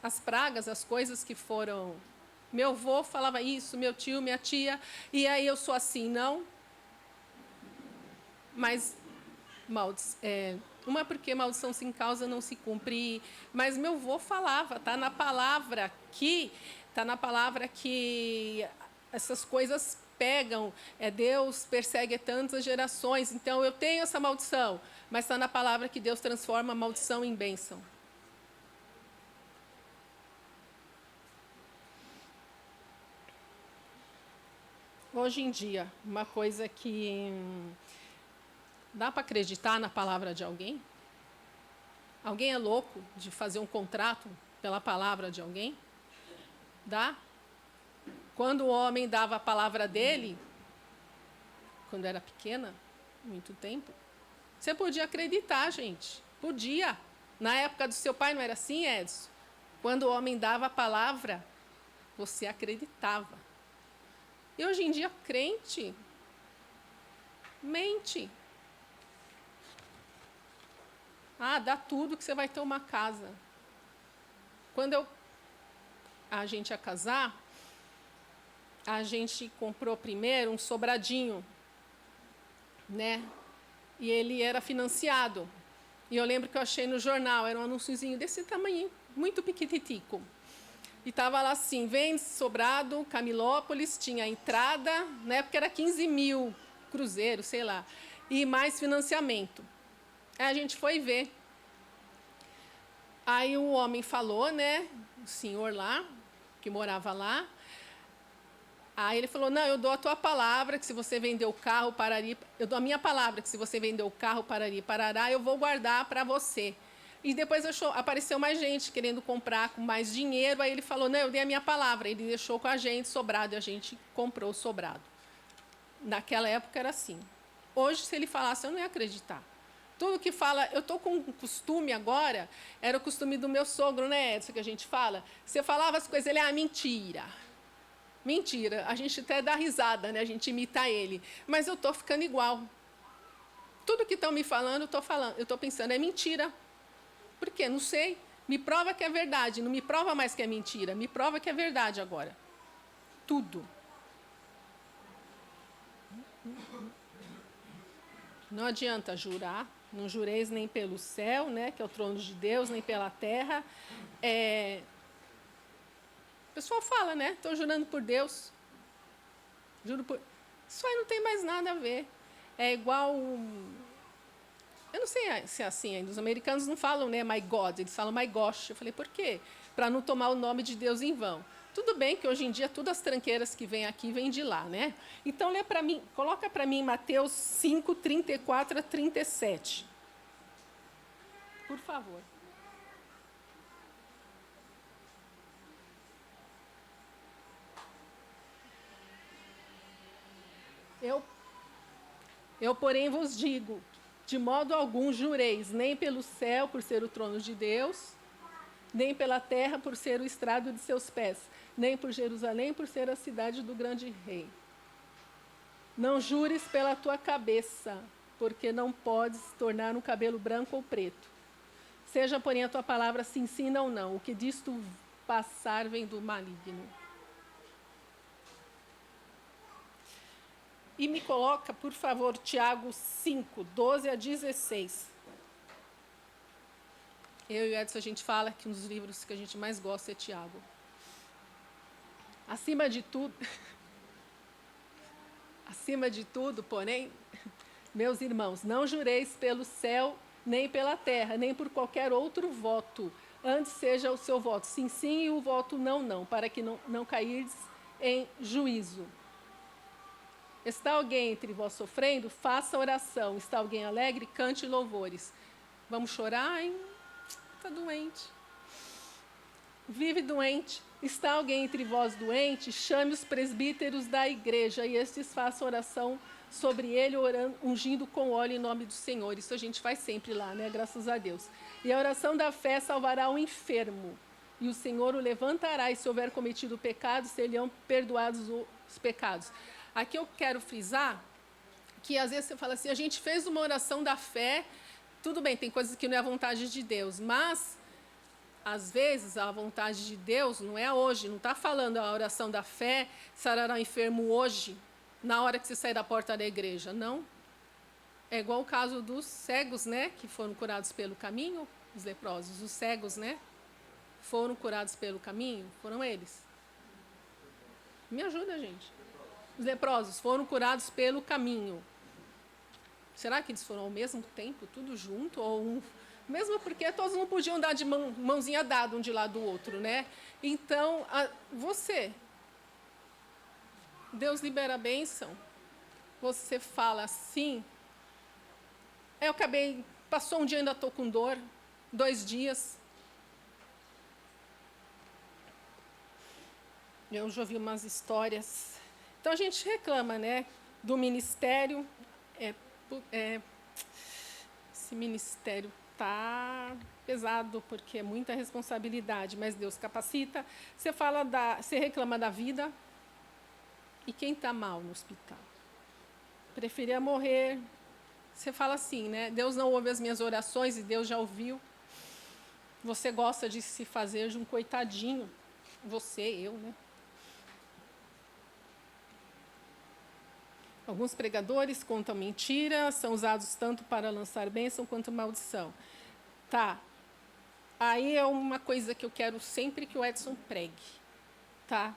As pragas, as coisas que foram... Meu avô falava isso, meu tio, minha tia, e aí eu sou assim, não? Mas... Uma porque maldição sem causa não se cumpre, mas meu avô falava, está na palavra que essas coisas pegam, Deus persegue tantas gerações, então eu tenho essa maldição, mas está na palavra que Deus transforma a maldição em bênção. Hoje em dia, uma coisa que dá para acreditar na palavra de alguém? Alguém é louco de fazer um contrato pela palavra de alguém? Dá? Quando o homem dava a palavra dele, quando era pequena, muito tempo, você podia acreditar, gente. Podia. Na época do seu pai não era assim, Edson? Quando o homem dava a palavra, você acreditava. E hoje em dia, crente mente. Dá tudo que você vai ter uma casa. Quando a gente ia casar, a gente comprou primeiro um sobradinho, né? E ele era financiado. E eu lembro que eu achei no jornal, era um anúnciozinho desse tamanho, muito piquititico. E estava lá assim, vende sobrado, Camilópolis, tinha a entrada, na época era 15 mil, cruzeiro, sei lá, e mais financiamento. Aí a gente foi ver. Aí o homem falou, né, o senhor lá, que morava lá, aí ele falou, não, eu dou a tua palavra que se você vender o carro, Parari, eu dou a minha palavra que se você vender o carro, Parari, Parará, eu vou guardar para você. E depois apareceu mais gente querendo comprar com mais dinheiro, aí ele falou, não, eu dei a minha palavra, ele deixou com a gente sobrado, e a gente comprou o sobrado. Naquela época era assim. Hoje, se ele falasse, eu não ia acreditar. Tudo que fala, eu estou com um costume agora, era o costume do meu sogro, né, Edson, que a gente fala. Você falava as coisas, ele, mentira. Mentira. A gente até dá risada, né, a gente imita ele. Mas eu estou ficando igual. Tudo que estão me falando, eu estou pensando, é mentira. Por quê? Não sei. Me prova que é verdade. Não me prova mais que é mentira. Me prova que é verdade agora. Tudo. Não adianta jurar. Não jureis nem pelo céu, né, que é o trono de Deus, nem pela terra. O pessoal fala, né? Estou jurando por Deus. Juro por... Isso aí não tem mais nada a ver. É igual... Eu não sei se é assim ainda. Os americanos não falam, né, my God, eles falam my gosh. Eu falei, por quê? Para não tomar o nome de Deus em vão. Tudo bem que hoje em dia todas as tranqueiras que vêm aqui vêm de lá, né? Então, lê para mim, coloca para mim Mateus 5, 34 a 37. Por favor. Eu, porém, vos digo, de modo algum jureis, nem pelo céu, por ser o trono de Deus, nem pela terra, por ser o estrado de seus pés, nem por Jerusalém, por ser a cidade do grande rei. Não jures pela tua cabeça, porque não podes tornar um cabelo branco ou preto. Seja, porém, a tua palavra sim, sim, não, não. O que disto passar vem do maligno. E me coloca, por favor, Tiago 5, 12 a 16. Eu e o Edson, a gente fala que um dos livros que a gente mais gosta é Tiago. Acima de tudo, porém, meus irmãos, não jureis pelo céu, nem pela terra, nem por qualquer outro voto. Antes seja o seu voto sim, sim, e o voto não, não, para que não cairdes em juízo. Está alguém entre vós sofrendo? Faça oração. Está alguém alegre? Cante louvores. Vamos chorar, hein? Está doente. Vive doente. Está alguém entre vós doente? Chame os presbíteros da igreja e estes façam oração sobre ele, orando, ungindo com óleo em nome do Senhor. Isso a gente faz sempre lá, né? Graças a Deus. E a oração da fé salvará o enfermo. E o Senhor o levantará, e se houver cometido pecado, serão perdoados os pecados. Aqui eu quero frisar que às vezes você fala assim, a gente fez uma oração da fé, tudo bem, tem coisas que não é a vontade de Deus, mas às vezes a vontade de Deus não é hoje, não está falando a oração da fé, sarará o enfermo hoje, na hora que você sair da porta da igreja, não. É igual o caso dos cegos, né, que foram curados pelo caminho, os leprosos, os cegos, né, foram curados pelo caminho, foram eles. Me ajuda, gente. Os leprosos foram curados pelo caminho. Será que eles foram ao mesmo tempo, tudo junto? Mesmo porque todos não podiam dar de mãozinha dada um de lado do outro, né? Então, Deus libera a bênção, você fala assim, passou um dia, ainda estou com dor, 2 dias. Eu já ouvi umas histórias. Então, a gente reclama, né, do ministério. Esse ministério está pesado, porque é muita responsabilidade, mas Deus capacita. Você reclama da vida. E quem está mal no hospital? Preferia morrer. Você fala assim, né? Deus não ouve as minhas orações e Deus já ouviu. Você gosta de se fazer de um coitadinho. Eu, né? Alguns pregadores contam mentira, são usados tanto para lançar bênção quanto maldição. Tá. Aí é uma coisa que eu quero sempre que o Edson pregue. Tá?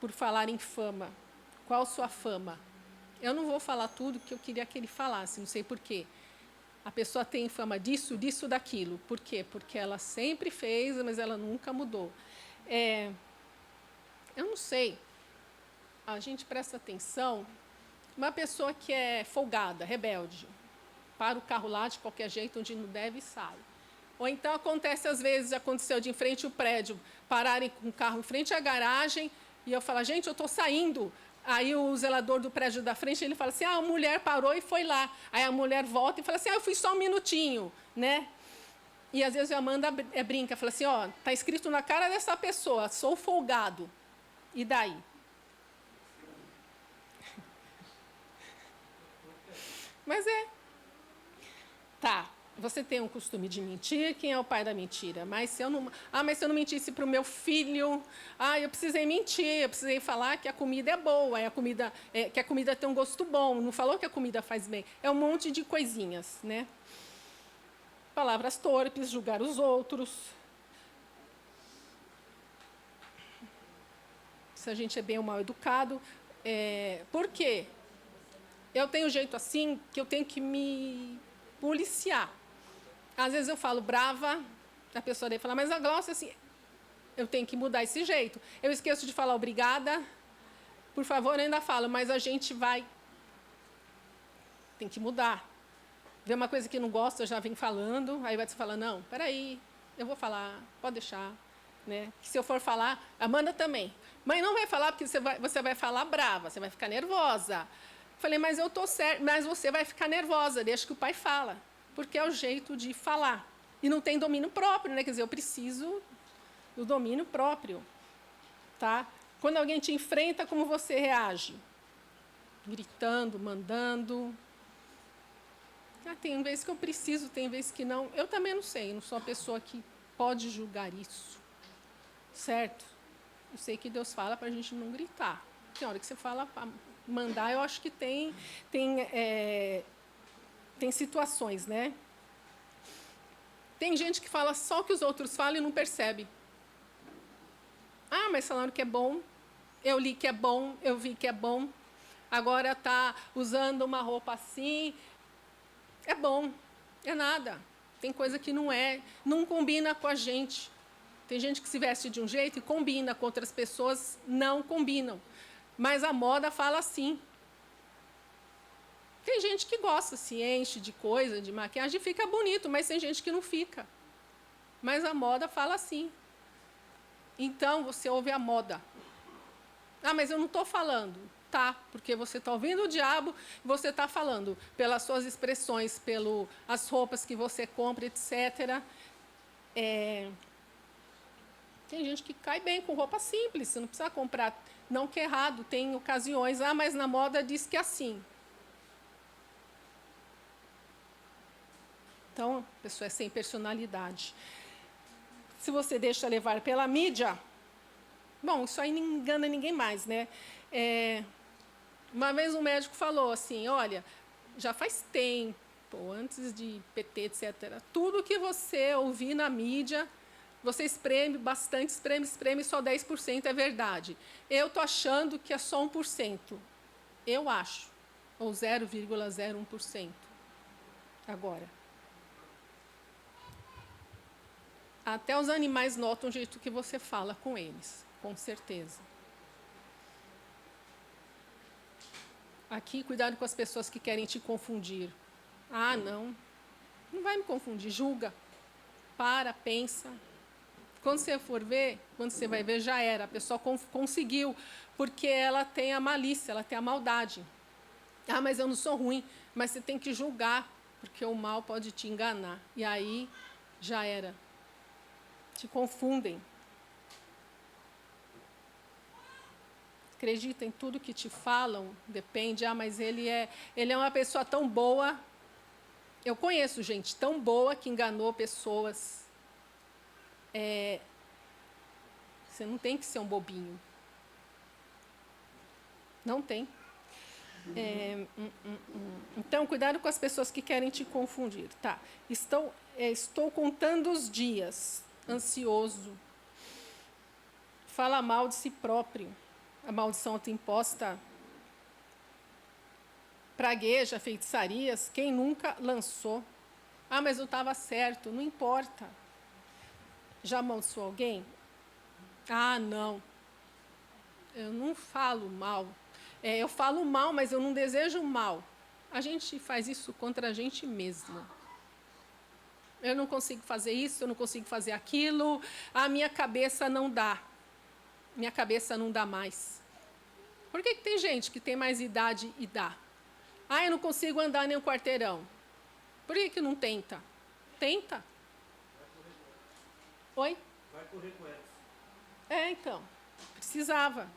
Por falar em fama. Qual sua fama? Eu não vou falar tudo que eu queria que ele falasse, não sei por quê. A pessoa tem fama disso, daquilo. Por quê? Porque ela sempre fez, mas ela nunca mudou. Eu não sei. A gente presta atenção. Uma pessoa que é folgada, rebelde, para o carro lá de qualquer jeito, onde não deve, sai. Ou então acontece, às vezes, aconteceu de em frente ao prédio, pararem com o carro em frente à garagem, e eu falo, gente, eu estou saindo. Aí o zelador do prédio da frente, ele fala assim, a mulher parou e foi lá. Aí a mulher volta e fala assim, eu fui só um minutinho, né? E às vezes a Amanda brinca, fala assim, está escrito na cara dessa pessoa, sou folgado. E daí? Mas tá, você tem um costume de mentir, quem é o pai da mentira? Mas se eu não mentisse para o meu filho, eu precisei mentir, eu precisei falar que a comida é boa, que a comida tem um gosto bom, não falou que a comida faz bem. É um monte de coisinhas, né? Palavras torpes, julgar os outros. Se a gente é bem ou mal educado. Por quê? Eu tenho um jeito assim que eu tenho que me policiar. Às vezes eu falo brava, a pessoa deve falar, mas a Glaucia, assim, eu tenho que mudar esse jeito. Eu esqueço de falar obrigada, por favor, eu ainda falo, mas a gente tem que mudar. Vê uma coisa que não gosta, eu já vem falando, aí vai te falar, não, peraí, eu vou falar, pode deixar. Né? Que se eu for falar, Amanda também. Mãe, não vai falar porque você vai falar brava, você vai ficar nervosa. Falei, mas eu estou certa, mas você vai ficar nervosa, deixa que o pai fala. Porque é o jeito de falar. E não tem domínio próprio, né? Quer dizer, eu preciso do domínio próprio. Tá? Quando alguém te enfrenta, como você reage? Gritando, mandando. Tem vezes que eu preciso, tem vezes que não. Eu também não sei, não sou a pessoa que pode julgar isso. Certo? Eu sei que Deus fala para a gente não gritar. Tem hora que você fala para mandar, eu acho que tem situações, né? Tem gente que fala só o que os outros falam e não percebe. Mas falaram que é bom, eu li que é bom, eu vi que é bom, agora está usando uma roupa assim, é bom, é nada. Tem coisa que não combina com a gente. Tem gente que se veste de um jeito e combina com outras pessoas, não combinam. Mas a moda fala assim. Tem gente que gosta, se enche de coisa, de maquiagem, fica bonito, mas tem gente que não fica. Mas a moda fala assim. Então, você ouve a moda. Mas eu não estou falando. Tá, porque você está ouvindo o diabo, você está falando pelas suas expressões, pelas roupas que você compra, etc. Tem gente que cai bem com roupa simples, você não precisa comprar. Não que é errado, tem ocasiões, mas na moda diz que é assim. Então, a pessoa é sem personalidade. Se você deixa levar pela mídia, bom, isso aí não engana ninguém mais, né? Uma vez um médico falou assim, olha, já faz tempo, antes de PT, etc., tudo que você ouvir na mídia Você espreme bastante, espreme, só 10% é verdade. Eu estou achando que é só 1%. Eu acho. Ou 0,01%. Agora. Até os animais notam o jeito que você fala com eles, com certeza. Aqui, cuidado com as pessoas que querem te confundir. Ah, não vai me confundir, julga. Para, pensa. Quando você for ver, quando você vai ver, já era. A pessoa conseguiu, porque ela tem a malícia, ela tem a maldade. Ah, mas eu não sou ruim. Mas você tem que julgar, porque o mal pode te enganar. E aí, já era. Te confundem. Acredita em tudo que te falam, depende. Ah, mas ele é uma pessoa tão boa. Eu conheço gente tão boa que enganou pessoas. Você não tem que ser um bobinho. Não tem. Então, cuidado com as pessoas que querem te confundir. Tá. Estou contando os dias. Ansioso. Fala mal de si próprio. A maldição autoimposta. Pragueja, feitiçarias. Quem nunca lançou? Ah, mas eu estava certo. Não importa. Já amaldiçoou alguém? Ah, não. Eu não falo mal. Eu falo mal, mas eu não desejo mal. A gente faz isso contra a gente mesma. Eu não consigo fazer isso, eu não consigo fazer aquilo. A minha cabeça não dá. Minha cabeça não dá mais. Por que tem gente que tem mais idade e dá? Ah, eu não consigo andar nem um quarteirão. Por que não tenta? Tenta. Oi? Vai correr com elas. Então. Precisava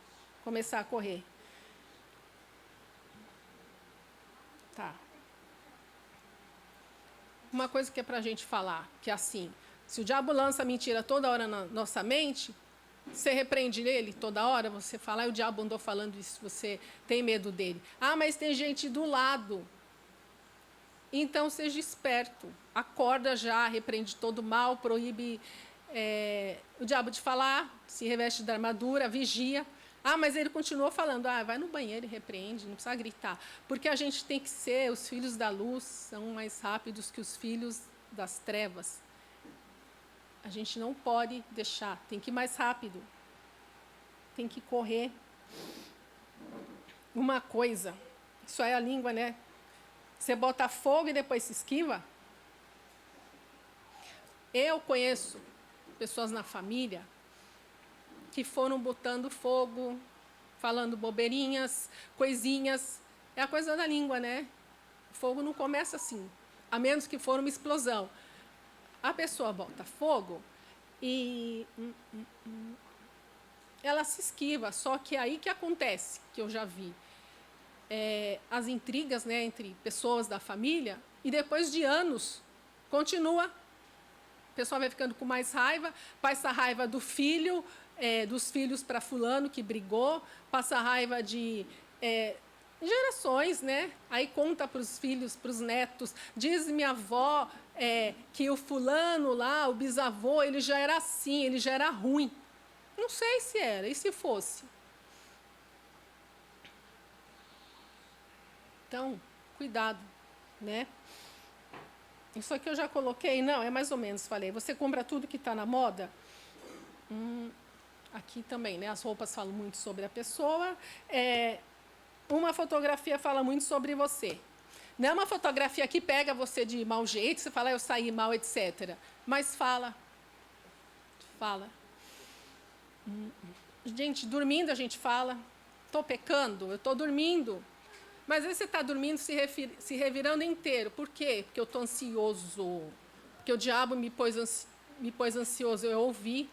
começar a correr. Tá. Uma coisa que é para a gente falar, que é assim, se o diabo lança mentira toda hora na nossa mente, você repreende ele toda hora, você fala, o diabo andou falando isso, você tem medo dele. Ah, mas tem gente do lado. Então, seja esperto. Acorda já, repreende todo mal, proíbe o diabo de falar, se reveste da armadura, vigia. Ah, mas ele continuou falando, vai no banheiro e repreende, não precisa gritar. Porque a gente tem que ser, os filhos da luz são mais rápidos que os filhos das trevas. A gente não pode deixar, tem que ir mais rápido. Tem que correr. Uma coisa, isso é a língua, né? Você bota fogo e depois se esquiva. Eu conheço pessoas na família que foram botando fogo, falando bobeirinhas, coisinhas. É a coisa da língua, né? O fogo não começa assim, a menos que for uma explosão. A pessoa bota fogo e ela se esquiva, só que aí que acontece, que eu já vi, as intrigas, né, entre pessoas da família, e depois de anos, continua. A pessoa vai ficando com mais raiva, passa a raiva do filho, dos filhos para fulano que brigou, passa a raiva de gerações, né? Aí conta para os filhos, para os netos. Diz minha avó que o fulano lá, o bisavô, ele já era assim, ele já era ruim. Não sei se era, e se fosse? Então, cuidado, né? Isso aqui eu já coloquei, não, é mais ou menos, falei. Você compra tudo que está na moda? Aqui também, né? As roupas falam muito sobre a pessoa. Uma fotografia fala muito sobre você. Não é uma fotografia que pega você de mau jeito, você fala, eu saí mal, etc. Mas fala. Fala. Gente, dormindo a gente fala. Estou pecando, eu estou dormindo. Mas às vezes você está dormindo se revirando inteiro. Por quê? Porque eu estou ansioso. Porque o diabo me pôs ansioso. Eu ouvi.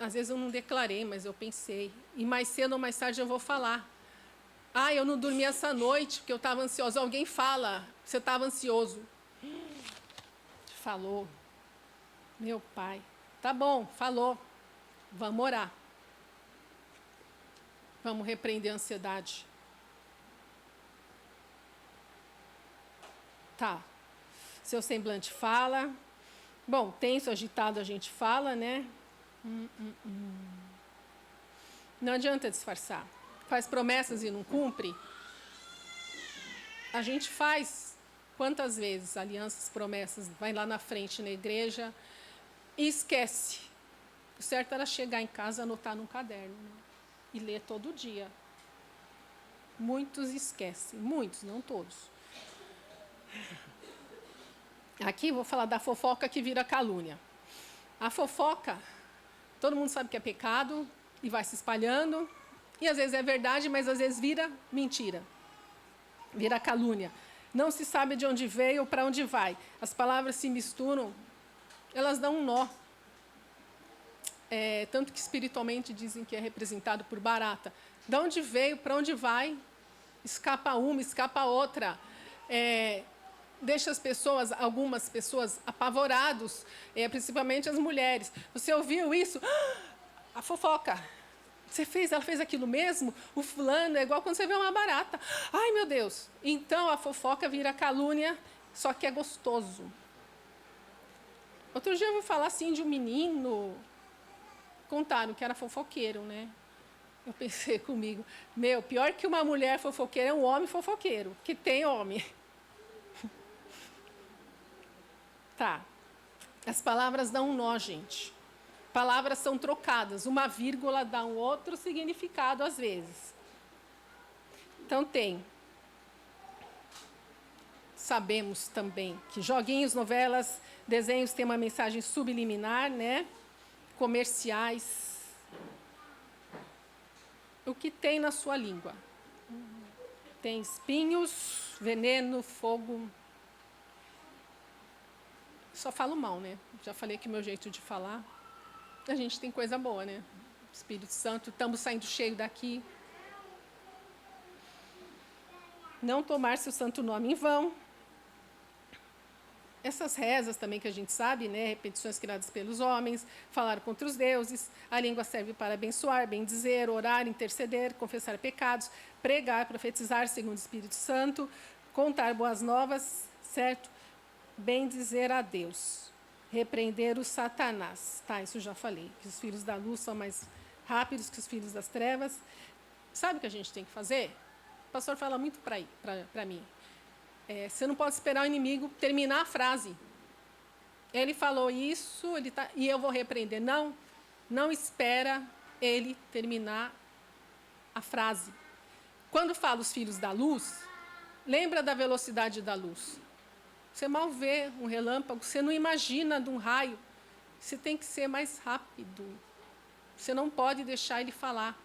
Às vezes eu não declarei, mas eu pensei. E mais cedo ou mais tarde eu vou falar. Eu não dormi essa noite porque eu estava ansioso. Alguém fala, você estava ansioso. Falou. Meu pai. Tá bom, falou. Vamos orar. Vamos repreender a ansiedade. Tá. Seu semblante fala. Bom, tenso, agitado, a gente fala, né? Não adianta disfarçar. Faz promessas e não cumpre. A gente faz quantas vezes alianças, promessas, vai lá na frente na igreja e esquece. O certo era chegar em casa, anotar num caderno, né? E ler todo dia. Muitos esquecem, muitos, não todos. Aqui vou falar da fofoca que vira calúnia. A fofoca, todo mundo sabe que é pecado e vai se espalhando. E às vezes é verdade, mas às vezes vira mentira. Vira calúnia. Não se sabe de onde veio ou para onde vai. As palavras se misturam, elas dão um nó. Tanto que espiritualmente dizem que é representado por barata. De onde veio, para onde vai, escapa uma, escapa outra. Deixa as pessoas, algumas pessoas, apavorados, principalmente as mulheres. Você ouviu isso? A fofoca. Ela fez aquilo mesmo? O fulano é igual quando você vê uma barata. Ai, meu Deus. Então, a fofoca vira calúnia, só que é gostoso. Outro dia eu ouvi falar assim de um menino, contaram que era fofoqueiro, né? Eu pensei comigo, pior que uma mulher fofoqueira é um homem fofoqueiro, que tem homem. Tá. As palavras dão um nó, gente. Palavras são trocadas, uma vírgula dá um outro significado às vezes. Então sabemos também que joguinhos, novelas, desenhos têm uma mensagem subliminar, né? Comerciais. O que tem na sua língua? Tem espinhos, veneno, fogo. Só falo mal, né? Já falei que o meu jeito de falar. A gente tem coisa boa, né? Espírito Santo, estamos saindo cheio daqui. Não tomar seu santo nome em vão. Essas rezas também que a gente sabe, né? Repetições criadas pelos homens, falar contra os deuses. A língua serve para abençoar, bendizer, orar, interceder, confessar pecados, pregar, profetizar segundo o Espírito Santo, contar boas novas, certo? Bendizer a Deus. Repreender o Satanás. Tá, isso eu já falei, que os filhos da luz são mais rápidos que os filhos das trevas. Sabe o que a gente tem que fazer? O pastor fala muito para mim. Você não pode esperar o inimigo terminar a frase. Ele falou isso, e eu vou repreender. Não espera ele terminar a frase. Quando fala os filhos da luz, lembra da velocidade da luz. Você mal vê um relâmpago, você não imagina de um raio. Você tem que ser mais rápido. Você não pode deixar ele falar.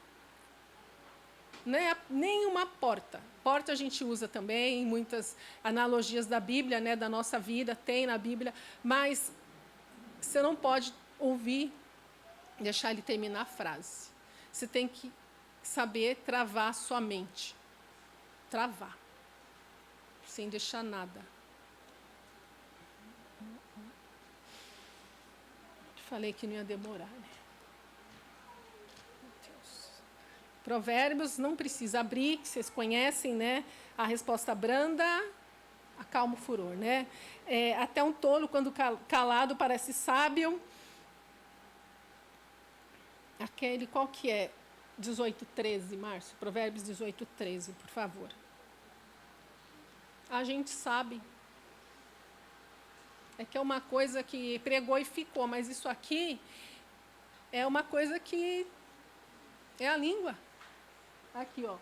Nem uma porta. Porta a gente usa também, em muitas analogias da Bíblia, né, da nossa vida, tem na Bíblia, mas você não pode ouvir, deixar ele terminar a frase. Você tem que saber travar a sua mente. Travar. Sem deixar nada. Falei que não ia demorar, né? Meu Deus. Provérbios, não precisa abrir, que vocês conhecem, né? A resposta branda acalma o furor, né? Até um tolo, quando calado, parece sábio. Aquele, qual que é? 18:13, Márcio. Provérbios 18:13, por favor. A gente sabe. É que é uma coisa que pregou e ficou, mas isso aqui é uma coisa que é a língua. Aqui, ó.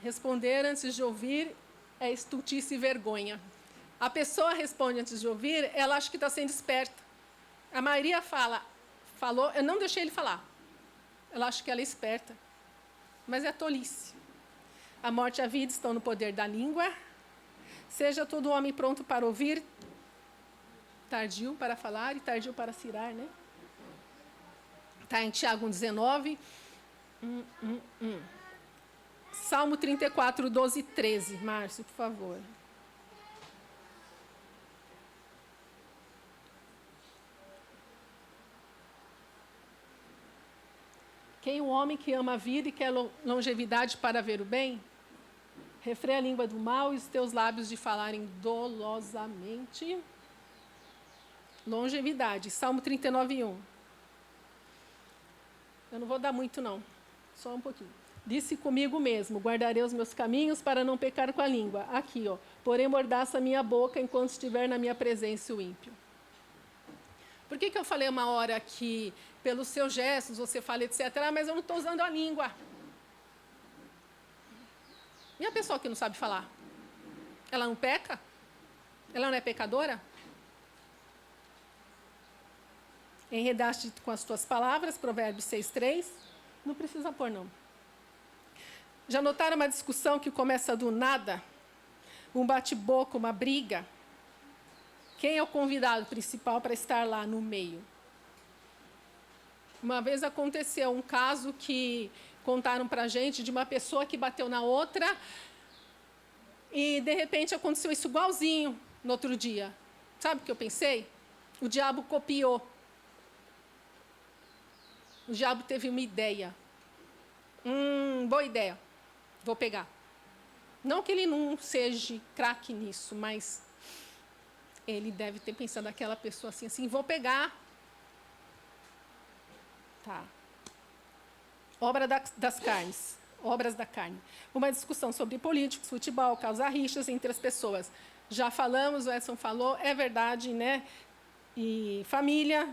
Responder antes de ouvir é estultice e vergonha. A pessoa responde antes de ouvir, ela acha que está sendo esperta. A maioria falou, eu não deixei ele falar. Ela acha que ela é esperta. Mas é tolice. A morte e a vida estão no poder da língua. Seja todo homem pronto para ouvir, tardio para falar e tardio para cirar, né? Está em Tiago 19. Salmo 34, 12 e 13. Márcio, por favor. Quem é o homem que ama a vida e quer longevidade para ver o bem? Refreia a língua do mal e os teus lábios de falarem dolosamente. Longevidade. Salmo 39:1. Eu não vou dar muito, não. Só um pouquinho. Disse comigo mesmo, guardarei os meus caminhos para não pecar com a língua. Aqui, ó. Porém, mordaça a minha boca enquanto estiver na minha presença o ímpio. Por que eu falei uma hora que, pelos seus gestos, você fala, etc., mas eu não estou usando a língua? E a pessoa que não sabe falar? Ela não peca? Ela não é pecadora? Enredaste com as tuas palavras, Provérbios 6:3. Não precisa pôr, não. Já notaram uma discussão que começa do nada? Um bate-boca, uma briga? Quem é o convidado principal para estar lá no meio? Uma vez aconteceu um caso que contaram para a gente de uma pessoa que bateu na outra e, de repente, aconteceu isso igualzinho no outro dia. Sabe o que eu pensei? O diabo copiou. O diabo teve uma ideia. Boa ideia. Vou pegar. Não que ele não seja craque nisso, mas ele deve ter pensado naquela pessoa assim, vou pegar. Tá. Das carnes. Obras da carne. Uma discussão sobre políticos, futebol, causar rixas entre as pessoas. Já falamos, o Edson falou, é verdade, né? E família,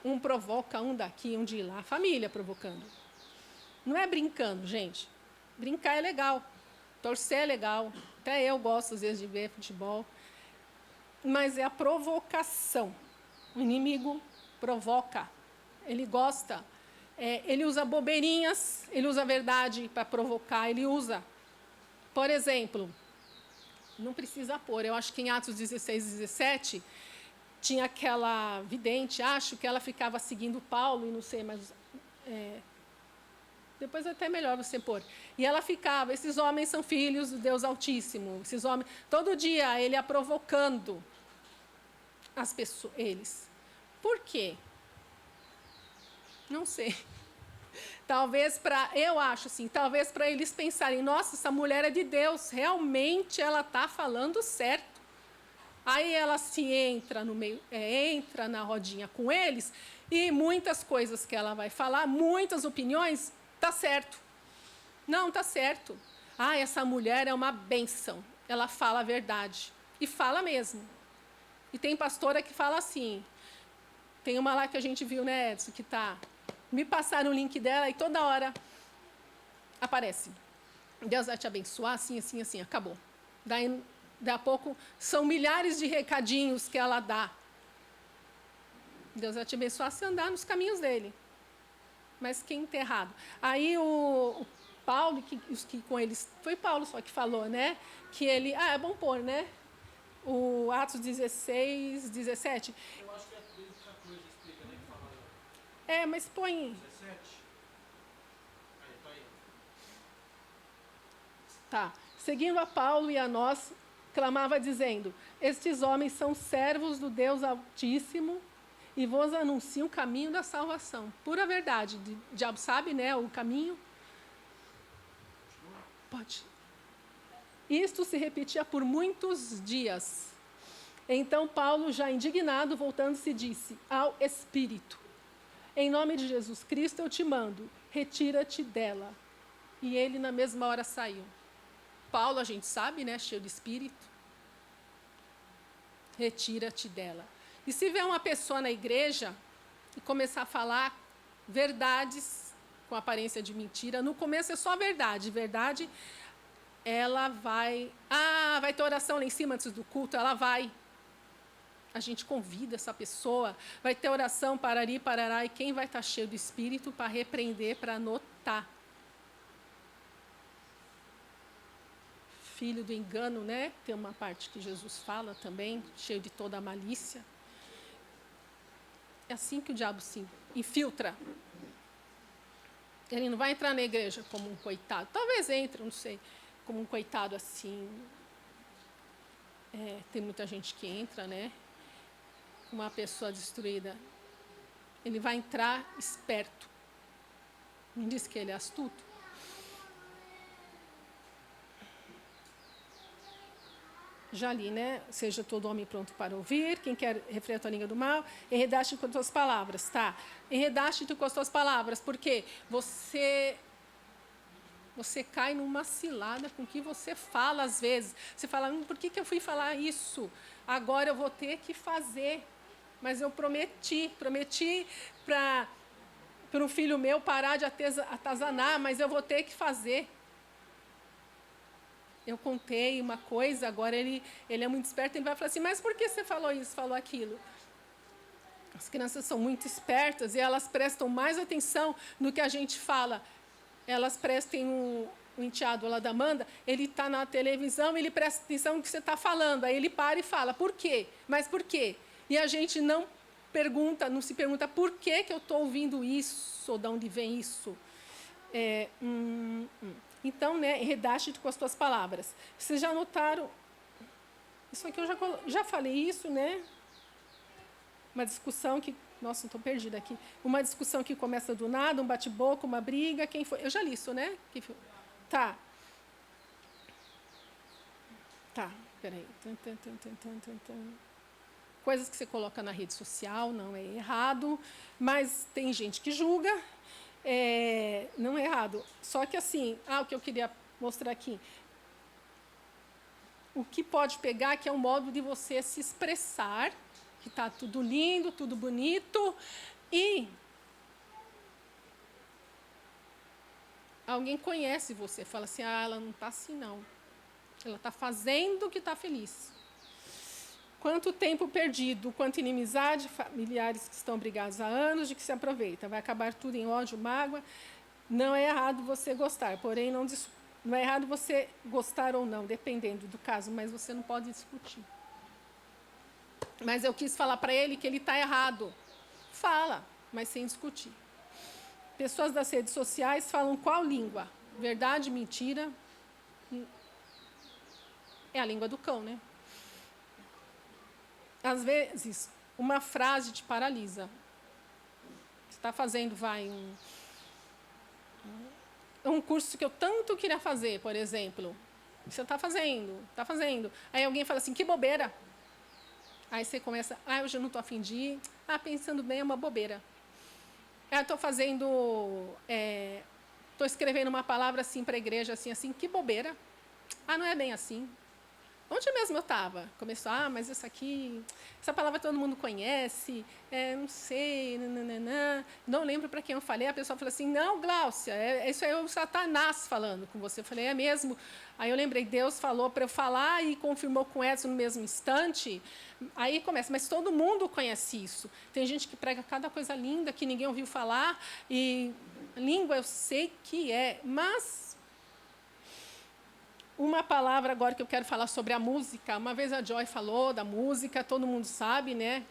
um provoca um daqui, um de lá. Família provocando. Não é brincando, gente. Brincar é legal. Torcer é legal. Até eu gosto, às vezes, de ver futebol. Mas é a provocação. O inimigo provoca. Ele gosta. Ele usa bobeirinhas, ele usa a verdade para provocar, ele usa. Por exemplo, não precisa pôr, eu acho que em Atos 16:17, tinha aquela vidente, acho que ela ficava seguindo Paulo, e não sei, mas depois é até melhor você pôr. E ela ficava, esses homens são filhos do Deus Altíssimo, esses homens, todo dia ele ia provocando as pessoas, eles. Por quê? Não sei. Talvez eu acho assim, talvez para eles pensarem, nossa, essa mulher é de Deus, realmente ela está falando certo. Aí ela se entra no meio, entra na rodinha com eles, e muitas coisas que ela vai falar, muitas opiniões, está certo. Não, está certo. Essa mulher é uma bênção, ela fala a verdade. E fala mesmo. E tem pastora que fala assim, tem uma lá que a gente viu, né, Edson, que está... Me passaram o link dela e toda hora aparece. Deus vai te abençoar, assim, assim, assim, acabou. Daí a pouco, são milhares de recadinhos que ela dá. Deus vai te abençoar se andar nos caminhos dele. Mas quem está errado? Aí o Paulo, os que com eles... Foi Paulo só que falou, né? Que ele... é bom pôr, né? O Atos 16:17. Eu acho que é 13, 14 explica, né? Que fala... Mas põe... 17? Aí, tá aí. Tá. Seguindo a Paulo e a nós, clamava dizendo, estes homens são servos do Deus Altíssimo e vos anunciam o caminho da salvação. Pura verdade. O diabo sabe, né, o caminho. Pode. Isto se repetia por muitos dias. Então Paulo, já indignado, voltando-se, disse ao Espírito, em nome de Jesus Cristo eu te mando, retira-te dela. E ele na mesma hora saiu. Paulo, a gente sabe, né, cheio de Espírito. Retira-te dela. E se vê uma pessoa na igreja e começar a falar verdades com aparência de mentira, no começo é só verdade. Verdade, ela vai... vai ter oração lá em cima antes do culto, ela vai. A gente convida essa pessoa, vai ter oração, parari, parará, e quem vai estar cheio do Espírito para repreender, para anotar. Filho do engano, né? Tem uma parte que Jesus fala também, cheio de toda a malícia. É assim que o diabo se infiltra. Ele não vai entrar na igreja como um coitado. Talvez entre, não sei, como um coitado assim. Tem muita gente que entra, né? Uma pessoa destruída. Ele vai entrar esperto. Não diz que ele é astuto? Já li, né? Seja todo homem pronto para ouvir, quem quer refrear a tua língua do mal, enredaste com as tuas palavras, tá? Enredaste com as tuas palavras, porque você cai numa cilada com o que você fala às vezes. Você fala, por que eu fui falar isso? Agora eu vou ter que fazer. Mas eu prometi para um filho meu parar de atazanar, mas eu vou ter que fazer. Eu contei uma coisa, agora ele é muito esperto, ele vai falar assim, mas por que você falou isso, falou aquilo? As crianças são muito espertas e elas prestam mais atenção no que a gente fala. Elas prestem o enteado lá da Amanda, ele está na televisão, ele presta atenção no que você está falando, aí ele para e fala, por quê? Mas por quê? E a gente não se pergunta por que eu estou ouvindo isso, ou de onde vem isso. Então, né, enredaste com as tuas palavras. Vocês já notaram? Isso aqui eu já falei isso, né? Uma discussão que... Nossa, estou perdida aqui. Uma discussão que começa do nada, um bate-boca, uma briga. Quem foi? Eu já li isso, né? Tá. Tá, peraí. Coisas que você coloca na rede social, não é errado, mas tem gente que julga. Não é errado. Só que assim, o que eu queria mostrar aqui. O que pode pegar, que é um modo de você se expressar, que está tudo lindo, tudo bonito, e alguém conhece você, fala assim, ela não está assim, não. Ela está fazendo o que está feliz. Quanto tempo perdido, quanta inimizade, familiares que estão brigados há anos, de que se aproveita. Vai acabar tudo em ódio, mágoa. Não é errado você gostar, porém não é errado você gostar ou não, dependendo do caso, mas você não pode discutir. Mas eu quis falar para ele que ele está errado. Fala, mas sem discutir. Pessoas das redes sociais falam qual língua? Verdade, mentira? É a língua do cão, né? Às vezes, uma frase te paralisa. Você está fazendo, um curso que eu tanto queria fazer, por exemplo. Você está fazendo. Aí alguém fala assim, que bobeira. Aí você começa, hoje eu não estou a fim de ir. Pensando bem, é uma bobeira. Estou estou escrevendo uma palavra assim para a igreja, assim, que bobeira. Não é bem assim. Onde mesmo eu estava? Começou, mas essa palavra todo mundo conhece, não sei, não lembro para quem eu falei. A pessoa falou assim, não, Gláucia, isso aí é o Satanás falando com você. Eu falei, é mesmo? Aí eu lembrei, Deus falou para eu falar e confirmou com Edson no mesmo instante. Aí começa, mas todo mundo conhece isso. Tem gente que prega cada coisa linda que ninguém ouviu falar, e língua eu sei que mas... Uma palavra agora que eu quero falar sobre a música. Uma vez a Joy falou da música, todo mundo sabe, né?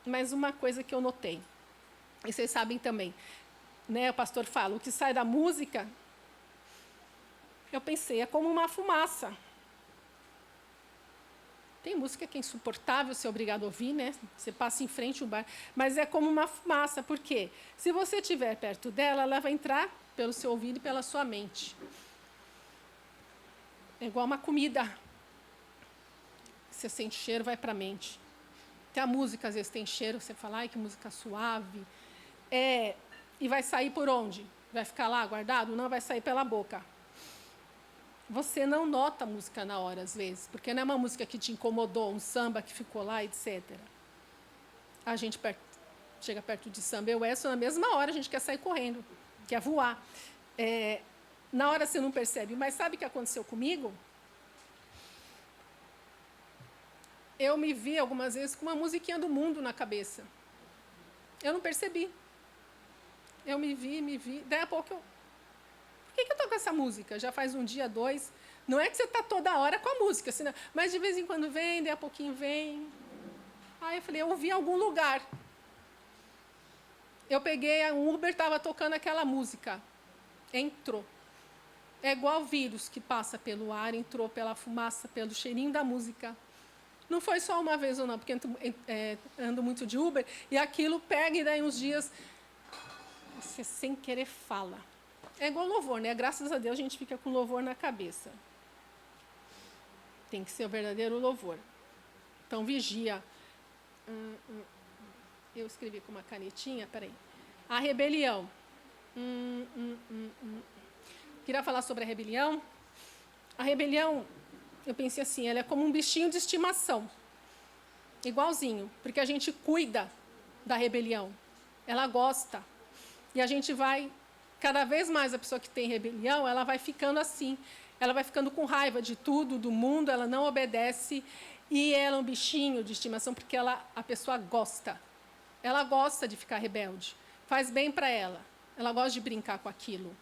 Mas uma coisa que eu notei, e vocês sabem também, né? O pastor fala, o que sai da música, eu pensei, é como uma fumaça. Tem música que é insuportável ser obrigado a ouvir, né? Você passa em frente ao bar, mas é como uma fumaça, por quê? Se você estiver perto dela, ela vai entrar pelo seu ouvido e pela sua mente. É igual uma comida. Você sente cheiro, vai para a mente. Até a música, às vezes, tem cheiro, você fala, que música suave. E vai sair por onde? Vai ficar lá guardado? Não, vai sair pela boca. Você não nota a música na hora, às vezes, porque não é uma música que te incomodou, um samba que ficou lá, etc. A gente chega perto de samba, na mesma hora a gente quer sair correndo, quer voar. Na hora você não percebe, mas sabe o que aconteceu comigo? Eu me vi algumas vezes com uma musiquinha do mundo na cabeça. Eu não percebi. Eu me vi. Daí a pouco por que eu estou com essa música? Já faz um dia, 2. Não é que você está toda hora com a música, senão, mas de vez em quando vem, daí a pouquinho vem. Aí eu falei, eu ouvi em algum lugar. Eu peguei, um Uber estava tocando aquela música. Entrou. É igual vírus que passa pelo ar, entrou pela fumaça, pelo cheirinho da música. Não foi só uma vez ou não, porque ando muito de Uber, e aquilo pega, e daí uns dias, você sem querer fala. É igual louvor, né? Graças a Deus a gente fica com louvor na cabeça. tem que ser o verdadeiro louvor. Então, vigia. Eu escrevi com uma canetinha, peraí. A rebelião. Queria falar sobre a rebelião. A rebelião, eu pensei assim, ela é como um bichinho de estimação. Igualzinho, porque a gente cuida da rebelião. Ela gosta. E a gente vai, cada vez mais a pessoa que tem rebelião, ela vai ficando assim. Ela vai ficando com raiva de tudo, do mundo, ela não obedece. E ela é um bichinho de estimação porque a pessoa gosta. Ela gosta de ficar rebelde. Faz bem para ela. Ela gosta de brincar com aquilo.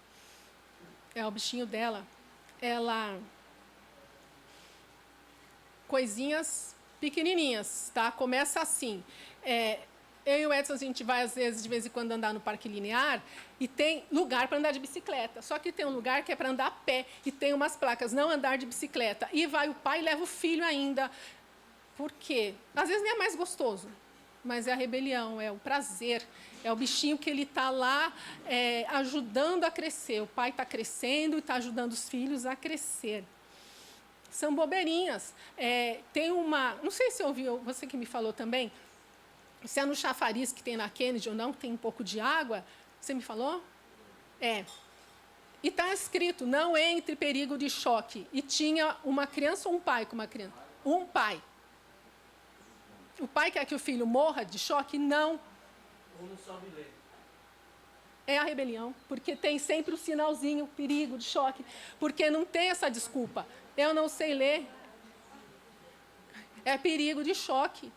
É o bichinho dela. Coisinhas pequenininhas, tá? Começa assim. Eu e o Edson, a gente vai, às vezes, de vez em quando, andar no parque linear e tem lugar para andar de bicicleta. Só que tem um lugar que é para andar a pé e tem umas placas, não andar de bicicleta. E vai o pai e leva o filho ainda. Por quê? Às vezes nem é mais gostoso, mas é a rebelião, é o prazer, é o bichinho que ele está lá ajudando a crescer. O pai está crescendo e está ajudando os filhos a crescer. São bobeirinhas. Tem uma... Não sei se ouviu, você que me falou também, se é no chafariz que tem na Kennedy ou não, que tem um pouco de água. Você me falou? E está escrito, não entre perigo de choque. E tinha uma criança ou um pai com uma criança? Um pai. O pai quer que o filho morra de choque? Não. Ou não sabe ler. É a rebelião, porque tem sempre o sinalzinho, perigo de choque, porque não tem essa desculpa. Eu não sei ler. É perigo de choque.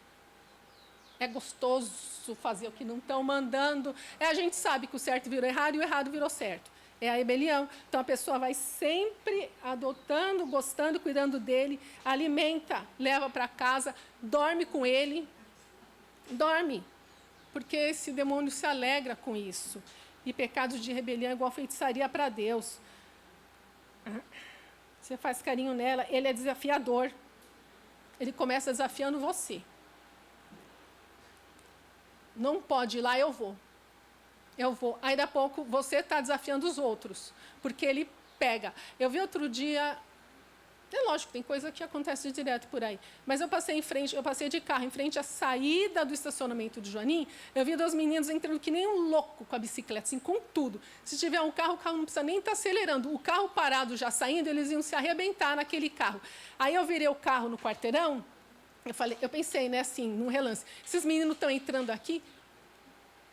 É gostoso fazer o que não estão mandando. A gente sabe que o certo virou errado e o errado virou certo. É a rebelião. Então, a pessoa vai sempre adotando, gostando, cuidando dele, alimenta, leva para casa, dorme com ele. Dorme. Porque esse demônio se alegra com isso. E pecados de rebelião é igual feitiçaria para Deus. Você faz carinho nela, ele é desafiador. Ele começa desafiando você. Não pode ir lá, eu vou. Eu vou. Aí, daqui a pouco, você está desafiando os outros. Porque ele pega. Eu vi outro dia... É lógico, tem coisa que acontece direto por aí. Mas eu passei de carro em frente à saída do estacionamento de Joanim, eu vi 2 meninos entrando que nem um louco com a bicicleta, assim, com tudo. Se tiver um carro, o carro não precisa nem estar acelerando. O carro parado já saindo, eles iam se arrebentar naquele carro. Aí eu virei o carro no quarteirão, eu pensei, né, assim, num relance, esses meninos estão entrando aqui,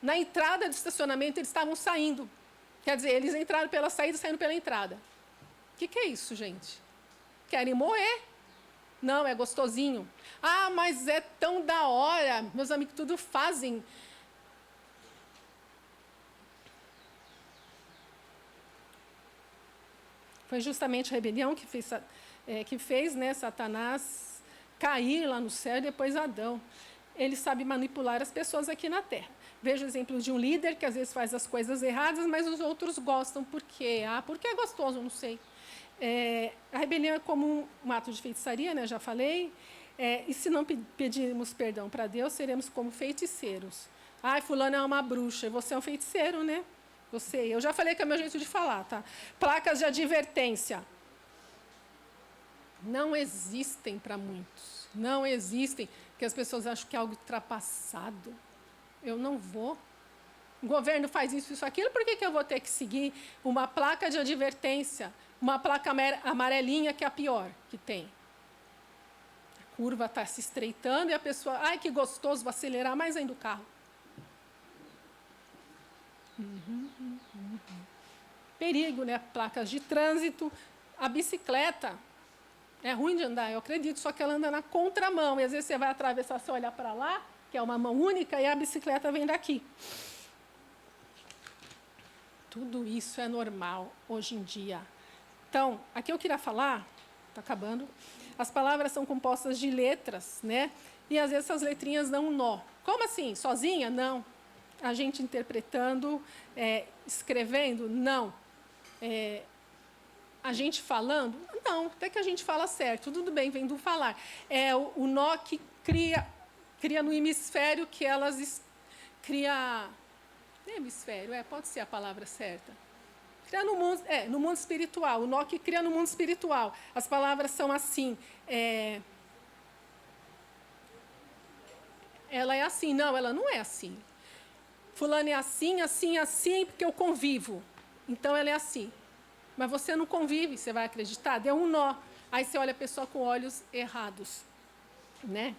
na entrada do estacionamento eles estavam saindo. Quer dizer, eles entraram pela saída e saíram pela entrada. O que é isso, gente? Querem morrer. Não, é gostosinho. Ah, mas é tão da hora. Meus amigos tudo fazem. Foi justamente a rebelião que fez, né, Satanás cair lá no céu e depois Adão. Ele sabe manipular as pessoas aqui na Terra. Vejo o exemplo de um líder que às vezes faz as coisas erradas, mas os outros gostam. Por quê? Porque é gostoso, não sei. A rebelião é como um ato de feitiçaria, né? Já falei. E se não pedirmos perdão para Deus, seremos como feiticeiros. Fulano é uma bruxa, e você é um feiticeiro, né? Eu já falei que é o meu jeito de falar, tá? Placas de advertência. Não existem para muitos. Não existem, porque as pessoas acham que é algo ultrapassado. Eu não vou. O governo faz isso, aquilo, por que eu vou ter que seguir uma placa de advertência? Uma placa amarelinha, que é a pior que tem. A curva está se estreitando e a pessoa... Ai, que gostoso, vou acelerar mais ainda o carro. Perigo, né? Placas de trânsito. A bicicleta é ruim de andar, eu acredito, só que ela anda na contramão. E às vezes você vai atravessar, você olhar para lá, que é uma mão única, e a bicicleta vem daqui. Tudo isso é normal hoje em dia. Então, aqui eu queria falar, está acabando, as palavras são compostas de letras, né? E às vezes essas letrinhas dão um nó. Como assim? Sozinha? Não. A gente interpretando, escrevendo? Não. A gente falando? Não, até que a gente fala certo, tudo bem, vem do falar. É o nó que cria no hemisfério que elas cria... Hemisfério, pode ser a palavra certa. Cria no mundo espiritual. O nó que cria no mundo espiritual. As palavras são assim. Ela é assim. Não, ela não é assim. Fulano é assim, assim, assim, porque eu convivo. Então, ela é assim. Mas você não convive, você vai acreditar? Deu um nó. Aí você olha a pessoa com olhos errados. Né?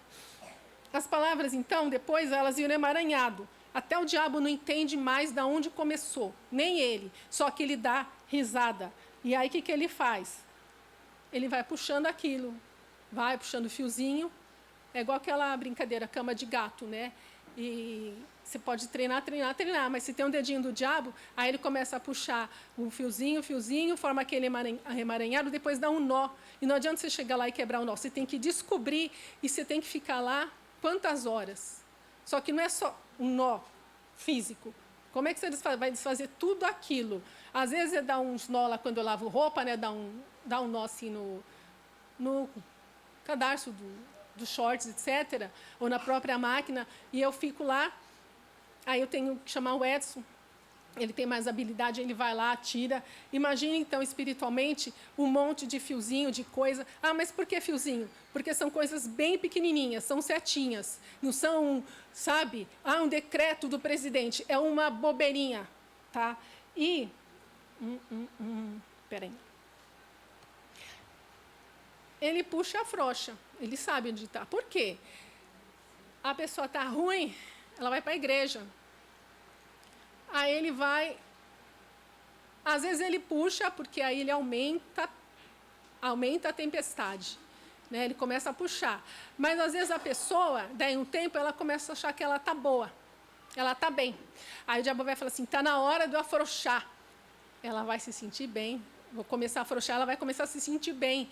As palavras, então, depois, elas viram emaranhado. Até o diabo não entende mais de onde começou. Nem ele. Só que ele dá risada. E aí, o que ele faz? Ele vai puxando aquilo. Vai puxando o fiozinho. É igual aquela brincadeira, cama de gato, né? E você pode treinar, treinar, mas se tem um dedinho do diabo, aí ele começa a puxar o fiozinho, forma aquele emaranhado, depois dá um nó. E não adianta você chegar lá e quebrar o nó. Você tem que descobrir e você tem que ficar lá quantas horas. Só que não é só um nó físico. Como é que você vai desfazer tudo aquilo? Às vezes, dá uns nó lá quando eu lavo roupa, né? Dá um nó assim no cadarço dos shorts, etc., ou na própria máquina, e eu fico lá, aí eu tenho que chamar o Edson, ele tem mais habilidade, ele vai lá, tira. Imagine, então, espiritualmente, um monte de fiozinho, de coisa. Ah, mas por que fiozinho? Porque são coisas bem pequenininhas, são setinhas, não são, sabe, um decreto do presidente, é uma bobeirinha, tá? E, peraí. Ele puxa a frouxa. Ele sabe onde está. Por quê? A pessoa está ruim, ela vai para a igreja. Aí ele vai... Às vezes ele puxa, porque aí ele aumenta a tempestade. Né? Ele começa a puxar. Mas, às vezes, a pessoa, daí um tempo, ela começa a achar que ela está boa. Ela está bem. Aí o diabo vai falar assim, está na hora de eu afrouxar. Ela vai se sentir bem. Vou começar a afrouxar, ela vai começar a se sentir bem.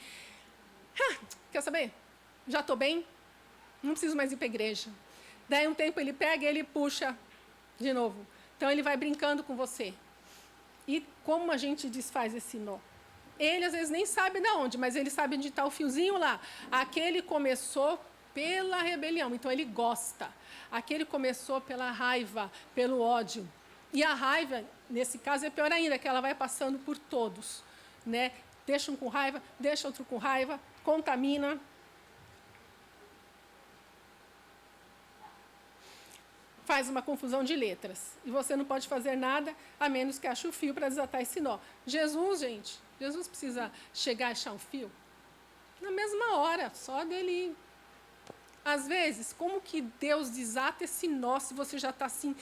Quer saber? Já estou bem, não preciso mais ir para a igreja. Daí um tempo ele pega e ele puxa de novo. Então ele vai brincando com você. E como a gente desfaz esse nó? Ele às vezes nem sabe de onde, mas ele sabe onde está o fiozinho lá. Aquele começou pela rebelião, então ele gosta. Aquele começou pela raiva, pelo ódio. E a raiva, nesse caso, é pior ainda, que ela vai passando por todos. Né? Deixa um com raiva, deixa outro com raiva, contamina. Faz uma confusão de letras. E você não pode fazer nada a menos que ache o fio para desatar esse nó. Jesus, gente, Jesus precisa chegar e achar um fio? Na mesma hora, só dele ir. Às vezes, como que Deus desata esse nó se você já está assim,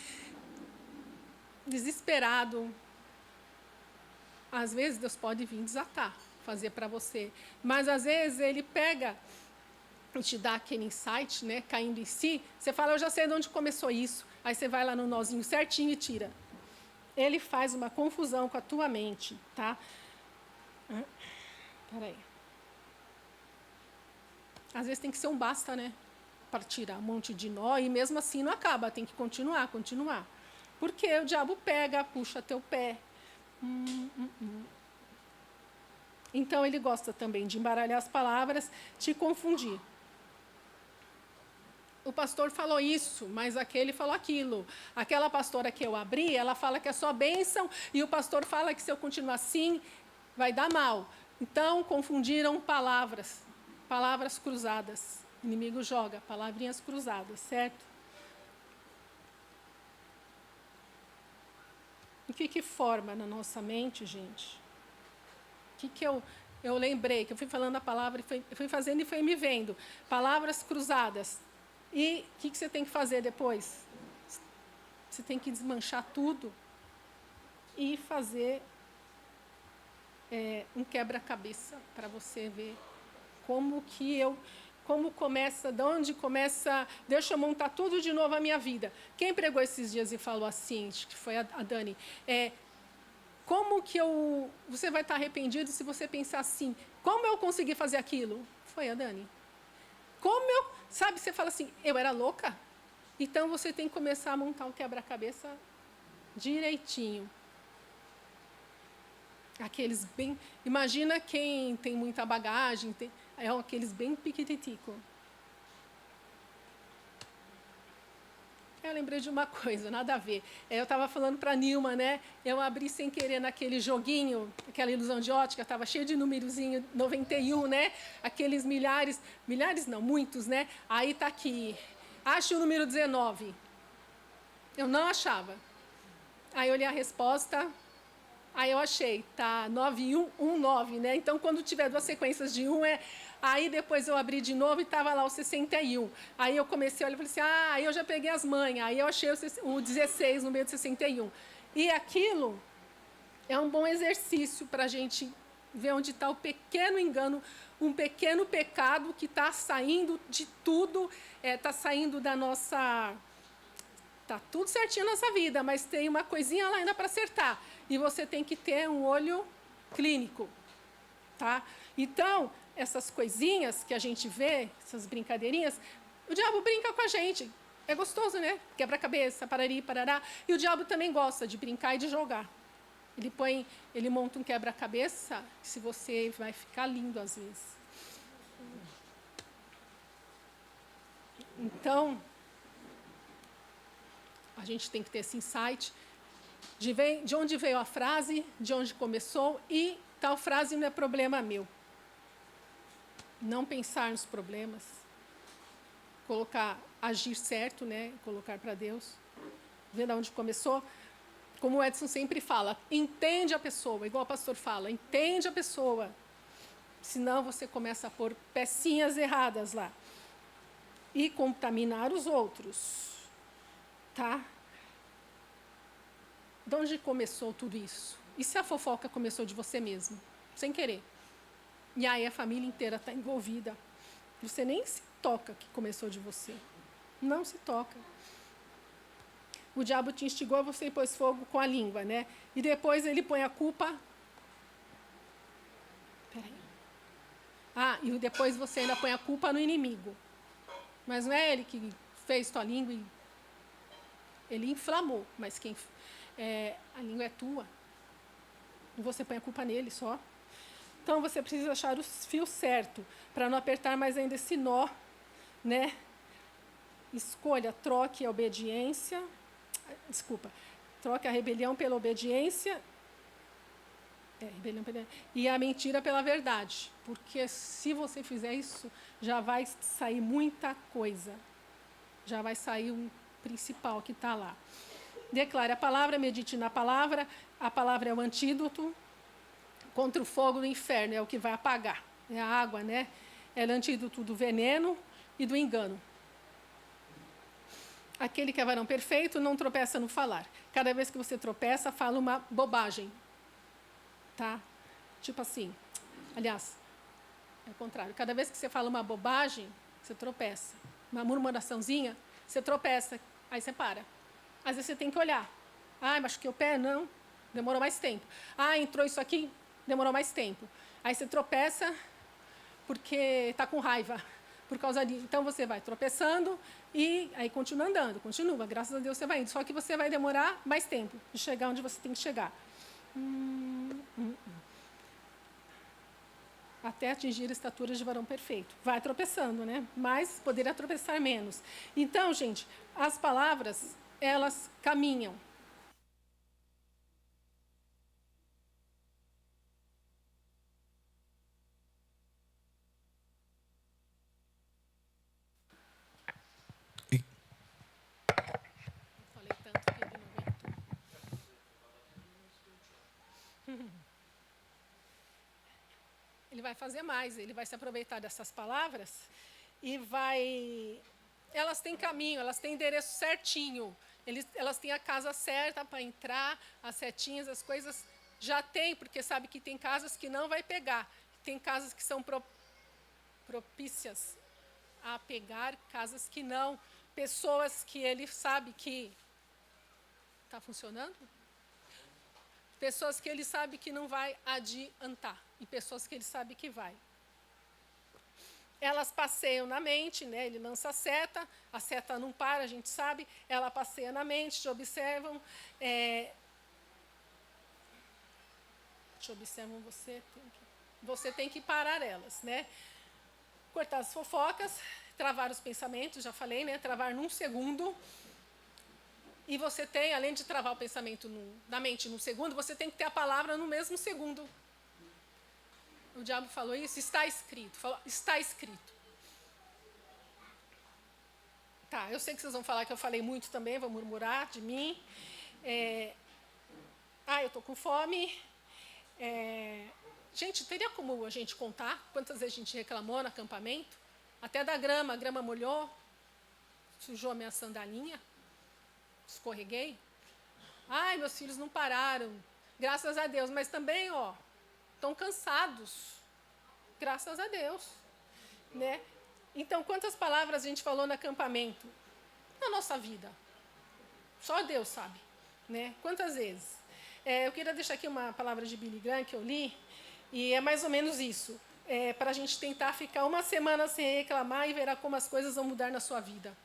desesperado? Às vezes, Deus pode vir desatar, fazer para você. Mas, às vezes, Ele pega e te dá aquele insight, né, caindo em si. Você fala, eu já sei de onde começou isso. Aí você vai lá no nozinho certinho e tira. Ele faz uma confusão com a tua mente, tá? Peraí. Às vezes tem que ser um basta, né? Para tirar um monte de nó. E mesmo assim não acaba, tem que continuar. Porque o diabo pega, puxa teu pé. Então, ele gosta também de embaralhar as palavras, te confundir. O pastor falou isso, mas aquele falou aquilo. Aquela pastora que eu abri, ela fala que é só bênção, e o pastor fala que se eu continuar assim, vai dar mal. Então, confundiram palavras cruzadas. O inimigo joga palavrinhas cruzadas, certo? O que forma na nossa mente, gente? O que eu lembrei? Que eu fui falando a palavra, fui fazendo e fui me vendo. Palavras cruzadas. E o que você tem que fazer depois? Você tem que desmanchar tudo e fazer um quebra-cabeça para você ver como começa, de onde começa, deixa eu montar tudo de novo a minha vida. Quem pregou esses dias e falou assim, acho que foi a Dani, como que você vai estar arrependido se você pensar assim, como eu consegui fazer aquilo? Foi a Dani. Sabe, você fala assim, eu era louca? Então, você tem que começar a montar um quebra-cabeça direitinho. Aqueles bem... Imagina quem tem muita bagagem, aqueles bem piquititico. Eu lembrei de uma coisa, nada a ver. Eu estava falando para a Nilma, né? Eu abri sem querer naquele joguinho, aquela ilusão de ótica, estava cheio de númerozinho 91, né? Aqueles milhares não, muitos, né? Aí está aqui, ache o número 19. Eu não achava. Aí eu olhei a resposta, aí eu achei, tá 9119, né? Então, quando tiver duas sequências de 1, Aí depois eu abri de novo e estava lá o 61. Aí eu comecei a olhar e falei assim, aí eu já peguei as manhas. Aí eu achei o 16 no meio do 61. E aquilo é um bom exercício para a gente ver onde está o pequeno engano, um pequeno pecado que está saindo de tudo, está saindo da nossa... Está tudo certinho na nossa vida, mas tem uma coisinha lá ainda para acertar. E você tem que ter um olho clínico. Tá? Então, essas coisinhas que a gente vê, essas brincadeirinhas, o diabo brinca com a gente. É gostoso, né? Quebra-cabeça, parari, parará. E o diabo também gosta de brincar e de jogar. Ele monta um quebra-cabeça, se você vai ficar lindo às vezes. Então, a gente tem que ter esse insight de onde veio a frase, de onde começou, e tal frase não é problema meu. Não pensar nos problemas, agir certo, né? Colocar para Deus, ver de onde começou. Como o Edson sempre fala, entende a pessoa, igual o pastor fala, entende a pessoa. Senão você começa a pôr pecinhas erradas lá. E contaminar os outros. Tá? De onde começou tudo isso? E se a fofoca começou de você mesmo? Sem querer. E aí a família inteira está envolvida. Você nem se toca que começou de você. Não se toca. O diabo te instigou, você pôs fogo com a língua, né? E depois ele põe a culpa... e depois você ainda põe a culpa no inimigo. Mas não é ele que fez tua língua e... Ele inflamou, mas a língua é tua. E você põe a culpa nele só. Então, você precisa achar o fio certo, para não apertar mais ainda esse nó, né? Escolha, troque a obediência... troque a rebelião pela obediência... e a mentira pela verdade. Porque se você fizer isso, já vai sair muita coisa. Já vai sair um principal que está lá. Declare a palavra, medite na palavra. A palavra é o antídoto contra o fogo do inferno, é o que vai apagar. É a água, né? É o antídoto do veneno e do engano. Aquele que é varão perfeito não tropeça no falar. Cada vez que você tropeça, fala uma bobagem. Tá? Tipo assim, aliás, é o contrário. Cada vez que você fala uma bobagem, você tropeça. Uma murmuraçãozinha, você tropeça, aí você para. Às vezes você tem que olhar. Machuquei o pé? Não. Demorou mais tempo. Entrou isso aqui? Demorou mais tempo. Aí você tropeça porque está com raiva. Por causa disso. Então, você vai tropeçando e aí continua andando. Continua. Graças a Deus você vai indo. Só que você vai demorar mais tempo de chegar onde você tem que chegar. Até atingir a estatura de varão perfeito. Vai tropeçando, né? Mas poderia tropeçar menos. Então, gente, as palavras, elas caminham. Falei tanto que ele não aguentou. Ele vai fazer mais, ele vai se aproveitar dessas palavras e vai... Elas têm caminho, elas têm endereço certinho, elas têm a casa certa para entrar, as setinhas, as coisas já tem, porque sabe que tem casas que não vai pegar, tem casas que são propícias a pegar, casas que não, pessoas que ele sabe que está funcionando, pessoas que ele sabe que não vai adiantar e pessoas que ele sabe que vai. Elas passeiam na mente, né? Ele lança a seta não para, a gente sabe, ela passeia na mente, te observam, você tem que parar elas, né? Cortar as fofocas, travar os pensamentos, já falei, né? Travar num segundo, E você tem, além de travar o pensamento na mente num segundo, você tem que ter a palavra no mesmo segundo. O diabo falou isso, está escrito. Falou, está escrito. Tá, eu sei que vocês vão falar que eu falei muito também, vão murmurar de mim. Eu estou com fome. Gente, teria como a gente contar quantas vezes a gente reclamou no acampamento? Até da grama, a grama molhou, sujou a minha sandalinha, escorreguei. Ai, meus filhos não pararam, graças a Deus. Mas também, estão cansados, graças a Deus, né? Então, quantas palavras a gente falou no acampamento? Na nossa vida. Só Deus sabe, né? Quantas vezes? Eu queria deixar aqui uma palavra de Billy Graham que eu li, e é mais ou menos isso. Para a gente tentar ficar uma semana sem reclamar e verá como as coisas vão mudar na sua vida.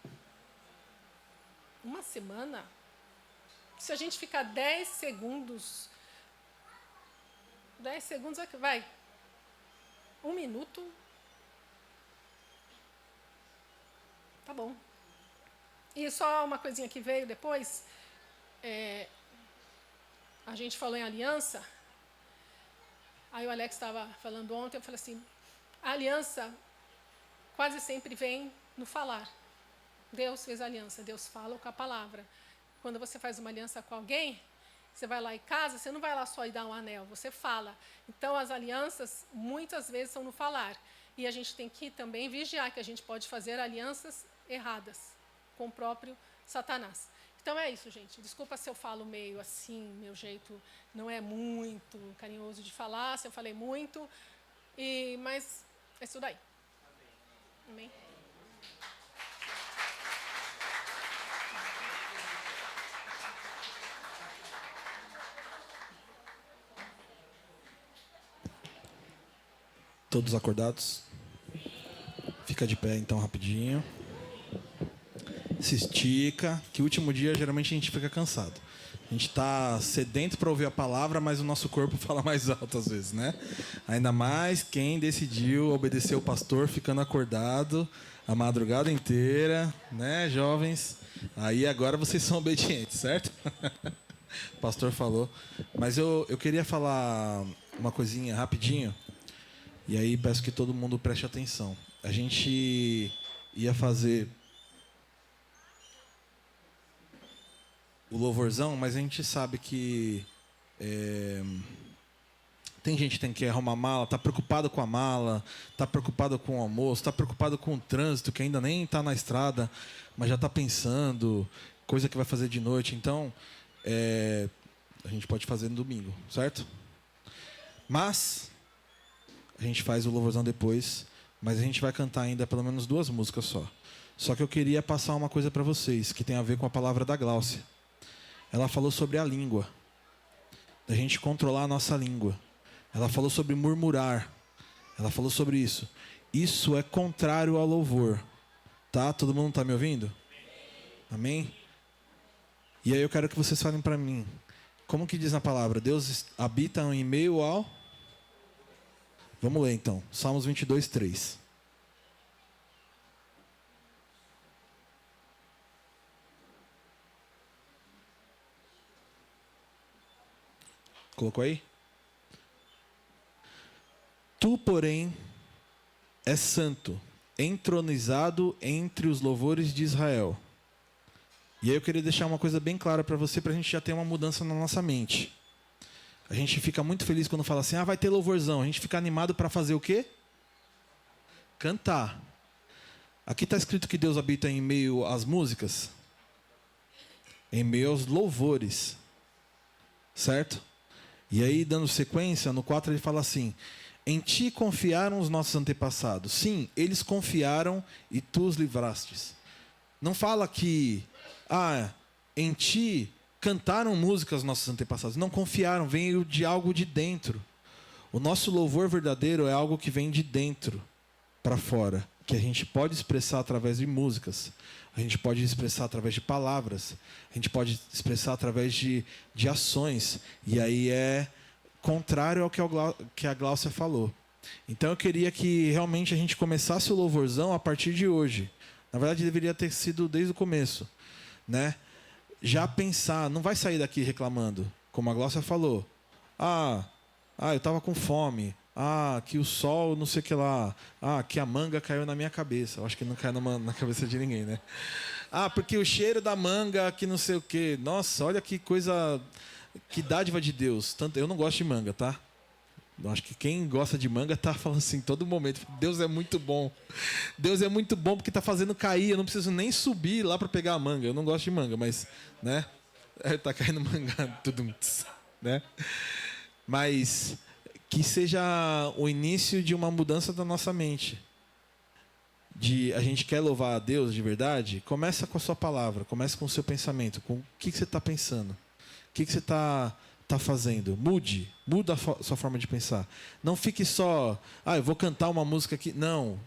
Uma semana? Se a gente ficar 10 segundos... 10 segundos, vai. 1 minuto... Tá bom. E só uma coisinha que veio depois. A gente falou em aliança. Aí o Alex estava falando ontem, eu falei assim, a aliança quase sempre vem no falar. Deus fez aliança, Deus fala com a palavra. Quando você faz uma aliança com alguém, você vai lá e casa, você não vai lá só e dar um anel, você fala. Então, as alianças, muitas vezes, são no falar. E a gente tem que também vigiar, que a gente pode fazer alianças erradas com o próprio Satanás. Então é isso, gente. Desculpa se eu falo meio assim, meu jeito não é muito carinhoso de falar, se eu falei muito, mas é isso daí. Amém. Todos acordados? Fica de pé então rapidinho. Se estica, que o último dia geralmente a gente fica cansado. A gente está sedento para ouvir a palavra, mas o nosso corpo fala mais alto às vezes, né? Ainda mais quem decidiu obedecer o pastor ficando acordado a madrugada inteira, né, jovens? Aí agora vocês são obedientes, certo? O pastor falou. Mas eu queria falar uma coisinha rapidinho, e aí peço que todo mundo preste atenção. A gente ia fazer o louvorzão, mas a gente sabe que tem gente que tem que arrumar mala, está preocupado com a mala, está preocupado com o almoço, está preocupado com o trânsito, que ainda nem está na estrada, mas já está pensando, coisa que vai fazer de noite. Então, a gente pode fazer no domingo, certo? Mas a gente faz o louvorzão depois, mas a gente vai cantar ainda pelo menos 2 músicas só. Só que eu queria passar uma coisa para vocês, que tem a ver com a palavra da Gláucia. Ela falou sobre a língua, da gente controlar a nossa língua. Ela falou sobre murmurar. Ela falou sobre isso. Isso é contrário ao louvor. Tá? Todo mundo está me ouvindo? Amém? E aí eu quero que vocês falem para mim. Como que diz na palavra? Deus habita em meio ao... Vamos ler então. Salmos 22, 3. Colocou aí? Tu, porém, és santo, entronizado entre os louvores de Israel. E aí eu queria deixar uma coisa bem clara para você, para a gente já ter uma mudança na nossa mente. A gente fica muito feliz quando fala assim, vai ter louvorzão. A gente fica animado para fazer o quê? Cantar. Aqui está escrito que Deus habita em meio às músicas, em meio aos louvores, certo? E aí, dando sequência, no 4 ele fala assim, em ti confiaram os nossos antepassados. Sim, eles confiaram e tu os livrastes. Não fala que, em ti cantaram músicas nossos antepassados. Não confiaram, veio de algo de dentro. O nosso louvor verdadeiro é algo que vem de dentro para fora, que a gente pode expressar através de músicas, a gente pode expressar através de palavras, a gente pode expressar através de ações. E aí é contrário ao que a Gláucia falou. Então eu queria que realmente a gente começasse o louvorzão a partir de hoje. Na verdade deveria ter sido desde o começo, né? já pensar, não vai sair daqui reclamando, como a Glócia falou. Eu estava com fome. Que o sol não sei o que lá. Que a manga caiu na minha cabeça. Eu acho que não caiu na cabeça de ninguém, né? Porque o cheiro da manga que não sei o que. Nossa, olha que coisa, que dádiva de Deus. Tanto, eu não gosto de manga, tá? Eu acho que quem gosta de manga tá falando assim todo momento. Deus é muito bom. Deus é muito bom porque tá fazendo cair. Eu não preciso nem subir lá para pegar a manga. Eu não gosto de manga, mas, né? Tá caindo manga, tudo, né? Mas que seja o início de uma mudança da nossa mente. A gente quer louvar a Deus de verdade? Começa com a sua palavra, começa com o seu pensamento, com o que você está pensando, o que você está fazendo. Muda a sua forma de pensar. Não fique só, eu vou cantar uma música aqui. Não,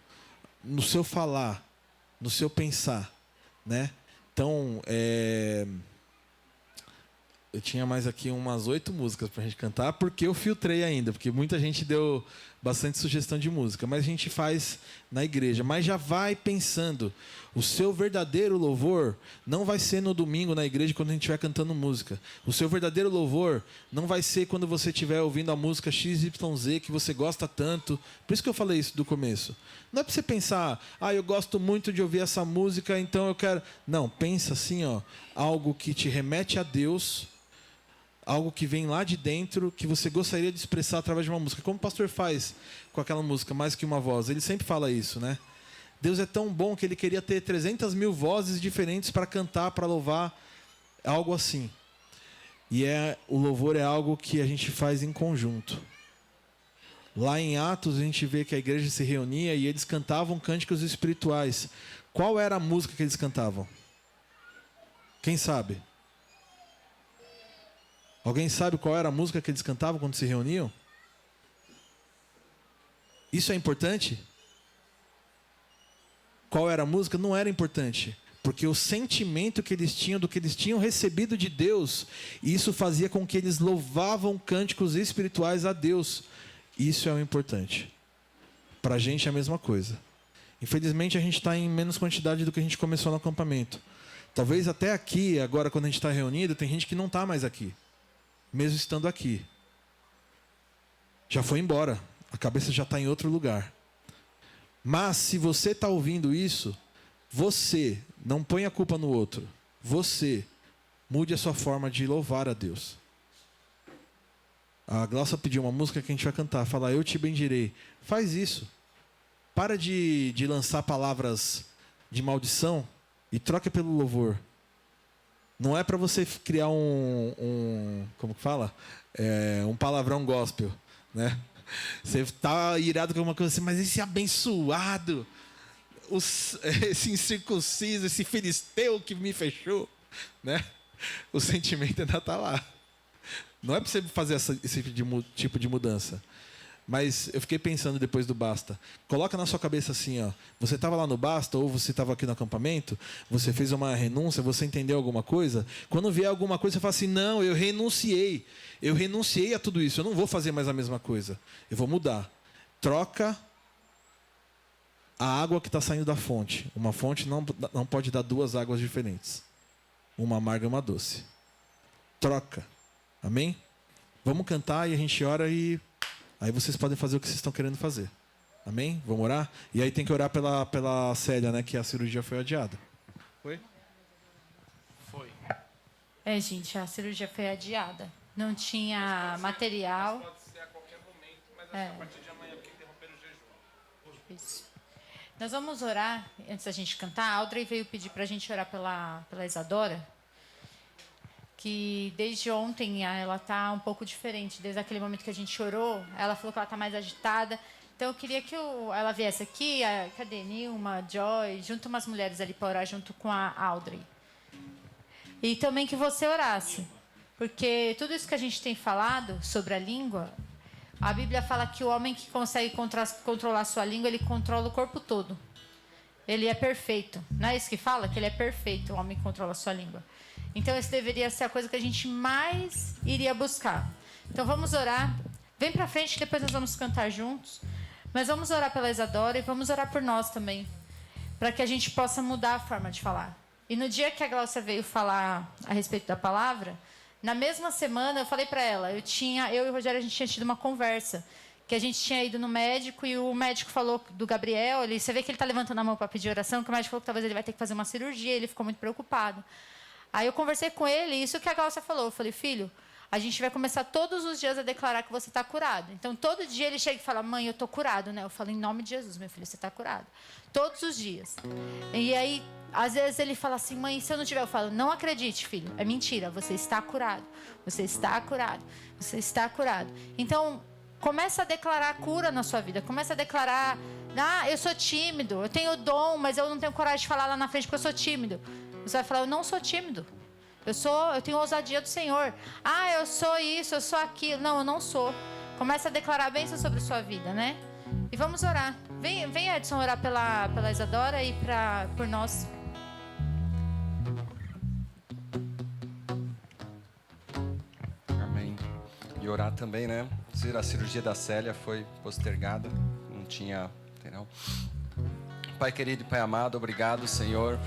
no seu falar, no seu pensar, né? Então, eu tinha mais aqui umas 8 músicas pra gente cantar, porque eu filtrei ainda, porque muita gente deu bastante sugestão de música, mas a gente faz na igreja. Mas já vai pensando, o seu verdadeiro louvor não vai ser no domingo na igreja quando a gente estiver cantando música. O seu verdadeiro louvor não vai ser quando você estiver ouvindo a música XYZ que você gosta tanto. Por isso que eu falei isso do começo. Não é pra você pensar, eu gosto muito de ouvir essa música, então eu quero... Não, pensa assim, algo que te remete a Deus, algo que vem lá de dentro, que você gostaria de expressar através de uma música. Como o pastor faz com aquela música, Mais Que Uma Voz. Ele sempre fala isso, né? Deus é tão bom que ele queria ter 300 mil vozes diferentes para cantar, para louvar, algo assim. E o louvor é algo que a gente faz em conjunto. Lá em Atos, a gente vê que a igreja se reunia e eles cantavam cânticos espirituais. Qual era a música que eles cantavam? Quem sabe? Alguém sabe qual era a música que eles cantavam quando se reuniam? Isso é importante? Qual era a música? Não era importante. Porque o sentimento que eles tinham, do que eles tinham recebido de Deus, isso fazia com que eles louvavam cânticos espirituais a Deus. Isso é o importante. Para a gente é a mesma coisa. Infelizmente a gente está em menos quantidade do que a gente começou no acampamento. Talvez até aqui, agora quando a gente está reunido, tem gente que não está mais aqui. Mesmo estando aqui. Já foi embora. A cabeça já está em outro lugar. Mas se você está ouvindo isso, você, não põe a culpa no outro. Você, mude a sua forma de louvar a Deus. A Glaucia pediu uma música que a gente vai cantar. Fala, eu te bendirei. Faz isso. Para de lançar palavras de maldição e troca pelo louvor. Não é para você criar como que fala? Um palavrão gospel, né? Você tá irado com alguma coisa assim, mas esse abençoado, esse incircunciso, esse filisteu que me fechou, né? O sentimento ainda tá lá. Não é para você fazer esse tipo de mudança. Mas eu fiquei pensando depois do Basta. Coloca na sua cabeça assim, você estava lá no Basta ou você estava aqui no acampamento, você fez uma renúncia, você entendeu alguma coisa? Quando vier alguma coisa, você fala assim, não, eu renunciei. Eu renunciei a tudo isso, eu não vou fazer mais a mesma coisa. Eu vou mudar. Troca a água que está saindo da fonte. Uma fonte não pode dar 2 águas diferentes. Uma amarga e uma doce. Troca. Amém? Vamos cantar e a gente ora e... Aí vocês podem fazer o que vocês estão querendo fazer. Amém? Vamos orar? E aí tem que orar pela Célia, né? Que a cirurgia foi adiada. Foi? Foi. Gente, a cirurgia foi adiada. Não tinha material. Pode ser a qualquer momento, mas a partir de amanhã porque interromperam o jejum. Isso. Nós vamos orar, antes da gente cantar. A Audrey veio pedir para a gente orar pela Isadora. Que desde ontem ela está um pouco diferente. Desde aquele momento que a gente orou, ela falou que ela está mais agitada. Então eu queria que ela viesse aqui, cadê Nilma, Joy, junto umas mulheres ali para orar junto com a Audrey. E também que você orasse. Porque tudo isso que a gente tem falado sobre a língua, a Bíblia fala que o homem que consegue controlar a sua língua, ele controla o corpo todo. Ele é perfeito. Não é isso que fala? Que ele é perfeito, o homem que controla a sua língua. Então, essa deveria ser a coisa que a gente mais iria buscar. Então, vamos orar. Vem para frente, que depois nós vamos cantar juntos. Mas vamos orar pela Isadora e vamos orar por nós também. Para que a gente possa mudar a forma de falar. E no dia que a Glaucia veio falar a respeito da palavra, na mesma semana eu falei para ela, eu e o Rogério, a gente tinha tido uma conversa, que a gente tinha ido no médico e o médico falou do Gabriel, você vê que ele está levantando a mão para pedir oração, que o médico falou que talvez ele vai ter que fazer uma cirurgia, ele ficou muito preocupado. Aí eu conversei com ele, e isso que a Glaucia falou, eu falei, filho, a gente vai começar todos os dias a declarar que você está curado. Então, todo dia ele chega e fala, mãe, eu estou curado, né? Eu falo, em nome de Jesus, meu filho, você está curado. Todos os dias. E aí, às vezes ele fala assim, mãe, se eu não tiver, eu falo, não acredite, filho, é mentira, você está curado. Você está curado. Você está curado. Então, começa a declarar cura na sua vida. Começa a declarar, eu sou tímido, eu tenho dom, mas eu não tenho coragem de falar lá na frente porque eu sou tímido. Você vai falar, eu não sou tímido. Eu tenho ousadia do Senhor. Eu sou isso, eu sou aquilo. Não, eu não sou. Começa a declarar bênção sobre a sua vida, né? E vamos orar. Vem Edson, orar pela Isadora e por nós. Amém. E orar também, né? A cirurgia da Célia foi postergada. Não tinha, entendeu? Pai querido e Pai amado, obrigado, Senhor,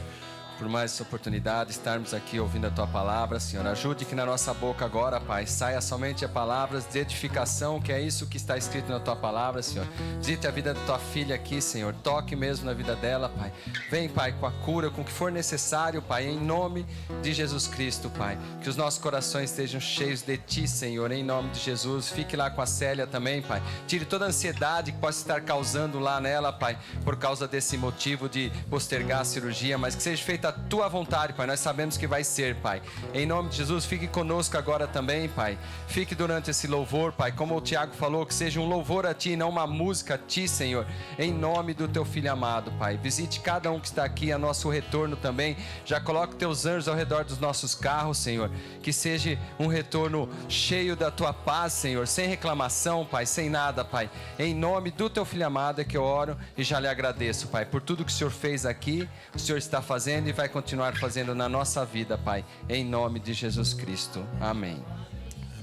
por mais essa oportunidade, estarmos aqui ouvindo a Tua palavra, Senhor. Ajude que na nossa boca agora, Pai, saia somente palavras de edificação, que é isso que está escrito na Tua palavra, Senhor. Visite a vida da Tua filha aqui, Senhor. Toque mesmo na vida dela, Pai. Vem, Pai, com a cura, com o que for necessário, Pai, em nome de Jesus Cristo, Pai. Que os nossos corações estejam cheios de Ti, Senhor, em nome de Jesus. Fique lá com a Célia também, Pai. Tire toda a ansiedade que possa estar causando lá nela, Pai, por causa desse motivo de postergar a cirurgia, mas que seja feita a Tua vontade, Pai. Nós sabemos que vai ser, Pai. Em nome de Jesus, fique conosco agora também, Pai. Fique durante esse louvor, Pai. Como o Tiago falou, que seja um louvor a Ti, não uma música a Ti, Senhor. Em nome do Teu Filho amado, Pai. Visite cada um que está aqui a nosso retorno também. Já coloque Teus anjos ao redor dos nossos carros, Senhor. Que seja um retorno cheio da Tua paz, Senhor. Sem reclamação, Pai. Sem nada, Pai. Em nome do Teu Filho amado é que eu oro e já lhe agradeço, Pai, por tudo que o Senhor fez aqui, o Senhor está fazendo e vai continuar fazendo na nossa vida, Pai, em nome de Jesus Cristo. Amém.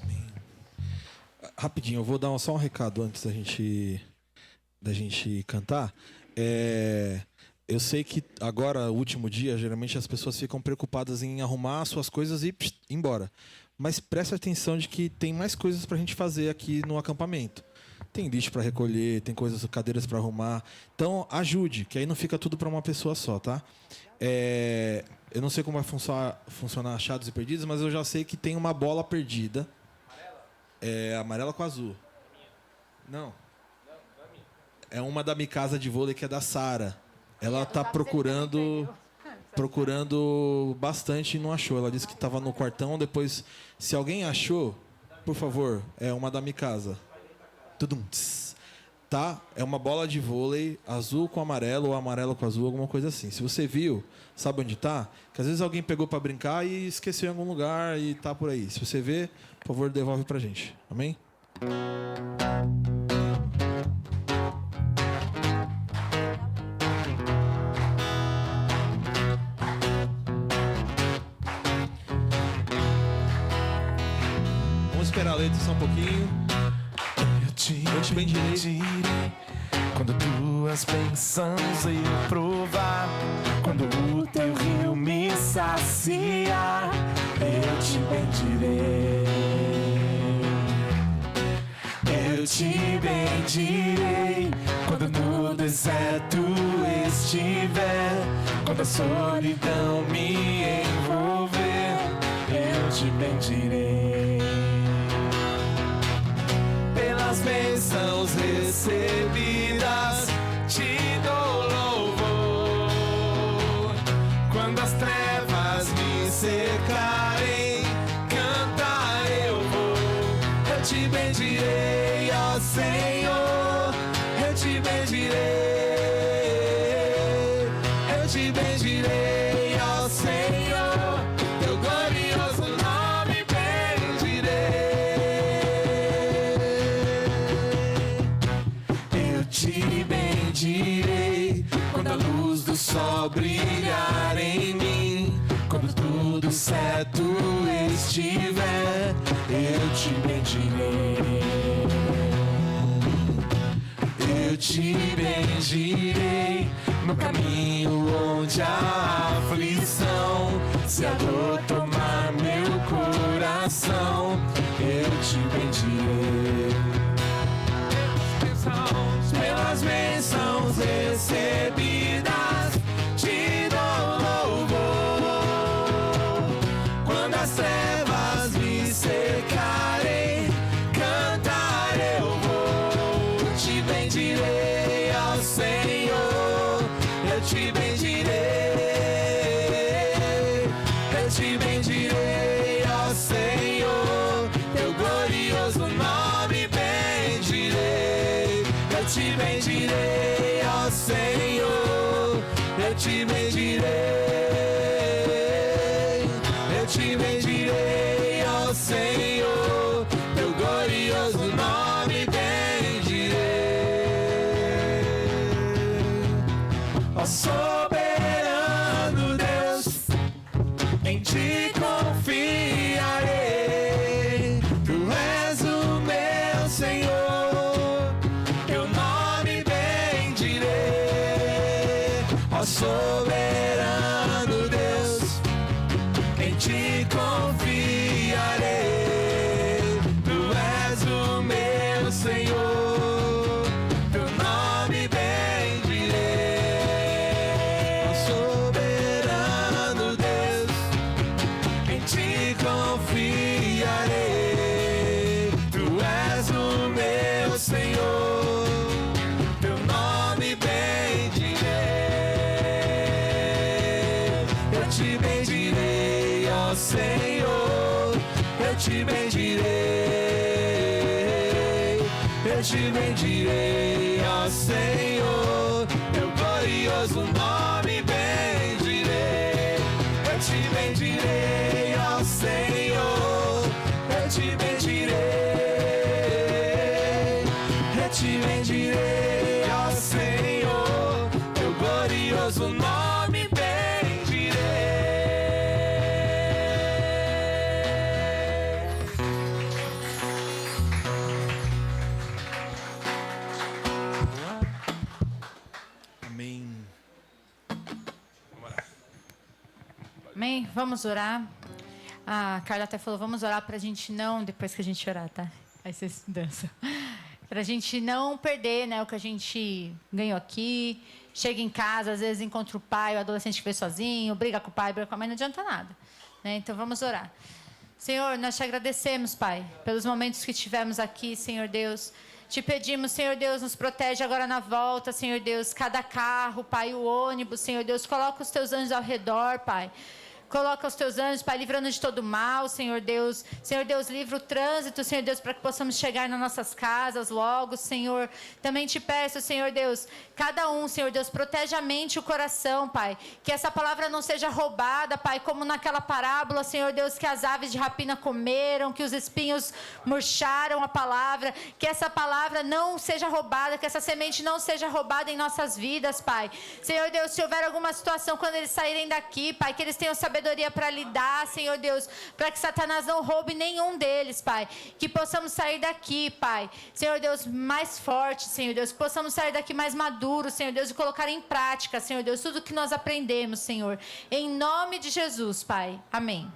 Amém. Rapidinho, eu vou dar só um recado antes da gente cantar. Eu sei que agora, o último dia, geralmente as pessoas ficam preocupadas em arrumar suas coisas e ir embora. Mas preste atenção de que tem mais coisas pra gente fazer aqui no acampamento. Tem lixo para recolher, tem cadeiras para arrumar. Então, ajude, que aí não fica tudo para uma pessoa só, tá? Eu não sei como vai funcionar achados e perdidos, mas eu já sei que tem uma bola perdida. Amarela com azul. Não. É uma da Mikasa de vôlei, que é da Sara. Ela tá procurando bastante e não achou. Ela disse que estava no quartão. Depois, se alguém achou, por favor, é uma da Mikasa. Tudum, tá? É uma bola de vôlei azul com amarelo ou amarelo com azul, alguma coisa assim. Se você viu, sabe onde tá? Que às vezes alguém pegou para brincar e esqueceu em algum lugar e tá por aí. Se você vê, por favor, devolve pra gente. Amém? Vamos esperar a letra só um pouquinho. Eu te bendirei quando tuas bênçãos eu provar, quando o teu rio me saciar, eu te bendirei. Eu te bendirei quando no deserto estiver, quando a solidão me envolver, eu te bendirei. Pelas bênçãos recebidas, te dou louvor. Quando as trevas me cercarem, cantar eu vou. Eu te bendirei, ó Senhor, eu te bendirei. Eu te bendirei, ó Senhor, teu glorioso nome bendirei. Te bendirei quando a luz do sol brilhar em mim, quando tudo certo estiver, eu te bendirei. Eu te bendirei no caminho onde há aflição. Se a dor tomar meu coração, eu te bendirei. Pelas bênçãos recebidas, te dou louvor. Quando as trevas me cercarem, cantar eu vou. Te bendirei ao Senhor, eu te bendirei. Eu te bendirei ao Senhor, teu glorioso nome bendirei. Eu te bendirei ao Senhor, eu te bendirei. Eu te bendirei ao Senhor, teu glorioso nome bendirei. Ó soberano Deus, em ti confiarei. Tu és o meu Senhor, teu nome bendirei. Ó soberano Deus, em ti confiarei. Tu és o meu Senhor, teu nome bendirei. Ó soberano Deus, em ti confiarei. Tu és o meu Senhor, teu nome bendirei. Eu te bendirei, ó Senhor, eu te bendirei. Eu te bendirei, ó Senhor, teu glorioso nome bendirei. Eu te bendirei, ó Senhor, eu te bendirei. Eu te bendirei, ó Senhor, teu glorioso nome bendirei. Amém. Amém? Vamos orar. A Carla até falou, vamos orar pra gente não, depois que a gente orar, tá? Aí vocês dançam. Pra gente não perder, né, o que a gente ganhou aqui. Chega em casa, às vezes encontra o pai, o adolescente que veio sozinho, briga com o pai, briga com a mãe, não adianta nada. Né? Então vamos orar. Senhor, nós te agradecemos, Pai, pelos momentos que tivemos aqui, Senhor Deus. Te pedimos, Senhor Deus, nos protege agora na volta, Senhor Deus, cada carro, Pai, o ônibus, Senhor Deus, coloca os teus anjos ao redor, Pai. Coloca os teus anjos, Pai, livrando de todo mal, Senhor Deus. Senhor Deus, livra o trânsito, Senhor Deus, para que possamos chegar nas nossas casas logo, Senhor. Também te peço, Senhor Deus, cada um, Senhor Deus, protege a mente e o coração, Pai. Que essa palavra não seja roubada, Pai, como naquela parábola, Senhor Deus, que as aves de rapina comeram, que os espinhos murcharam a palavra. Que essa palavra não seja roubada, que essa semente não seja roubada em nossas vidas, Pai. Senhor Deus, se houver alguma situação quando eles saírem daqui, Pai, que eles tenham sabedoria para lidar, Senhor Deus, para que Satanás não roube nenhum deles, Pai. Que possamos sair daqui, Pai, Senhor Deus, mais forte, Senhor Deus, que possamos sair daqui mais maduros, Senhor Deus, e colocar em prática, Senhor Deus, tudo que nós aprendemos, Senhor. Em nome de Jesus, Pai. Amém.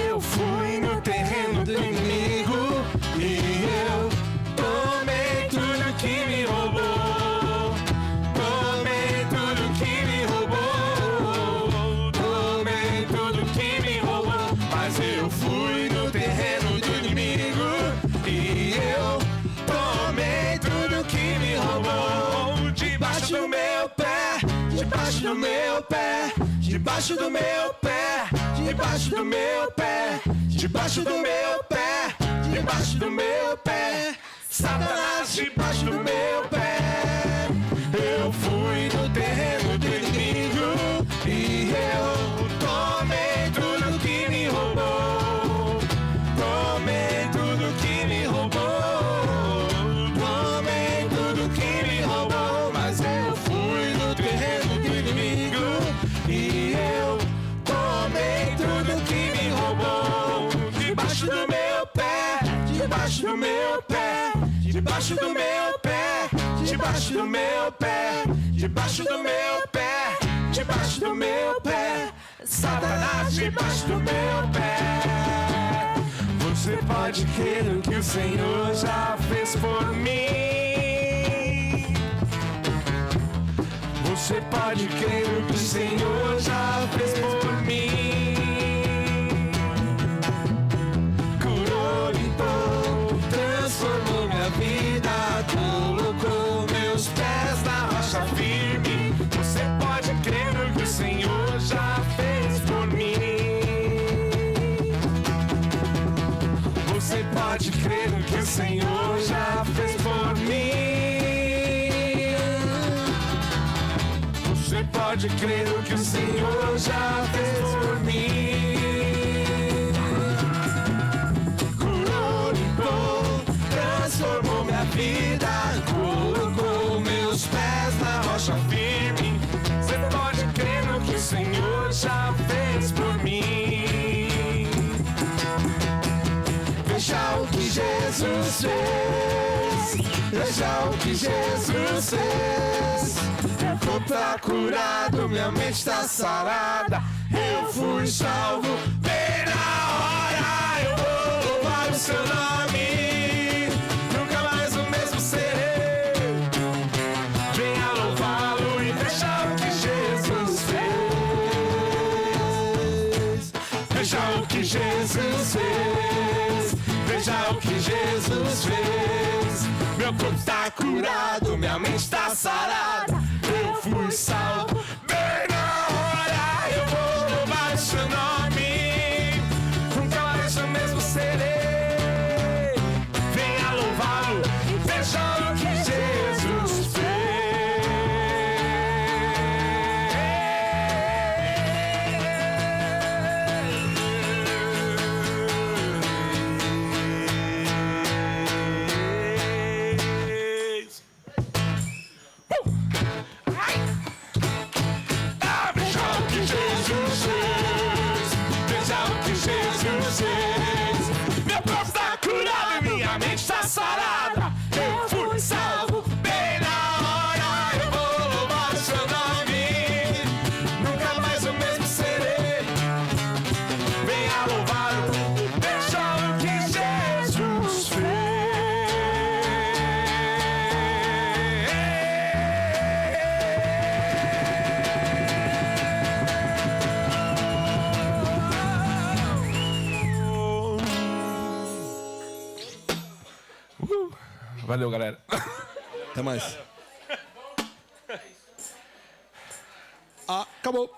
Eu fui no terreno do inimigo e eu tomei tudo que me roubou. Tomei tudo que me roubou. Tomei tudo que me roubou. Mas eu fui no terreno do inimigo e eu tomei tudo que me roubou. Debaixo do meu pé, debaixo do meu pé, debaixo do meu pé, debaixo do meu pé, debaixo do meu pé, debaixo do meu pé, Satanás debaixo do meu pé. Eu fui no terreno do inimigo e eu tomei tudo que me roubou. Tomei tudo que me roubou. Tomei tudo que me roubou. Mas eu fui no terreno debaixo do meu pé, debaixo do meu pé, debaixo do meu pé, debaixo do meu pé, debaixo do meu pé, Satanás debaixo do meu pé. Você pode crer no que o Senhor já fez por mim. Você pode crer no que o Senhor já fez por mim. Curou, limpou, transformou minha vida, colocou meus pés na rocha firme. Você pode crer no que o Senhor já fez por mim. Você pode crer no que o Senhor já fez por mim. Você pode crer no que o Senhor já fez por mim. Curou, limpou, transformou minha vida, colocou meus pés na rocha firme. Você pode crer no que o Senhor já fez por mim. Veja o que Jesus fez, veja o que Jesus fez. Meu corpo tá curado, minha mente tá sarada. Eu fui salvo bem na hora. Eu vou louvar o seu nome, nunca mais o mesmo serei. Venha louvá-lo e veja o que Jesus fez. Veja o que Jesus fez, veja o que Jesus fez. Meu corpo tá curado, minha mente tá sarada. Eu fui salvo bem na hora. Eu vou louvar o seu nome, nunca mais eu mesmo serei. Venha louvá-lo, veja o que Jesus fez. Veja o que Jesus fez, veja o que Jesus fez. Meu corpo está curado, minha mente está sarada. Eu fui salvo bem na hora. Eu vou louvar o seu nome, nunca mais o mesmo serei. Venha louvá-lo, veja o que Jesus fez. Valeu, galera. Até mais. Acabou.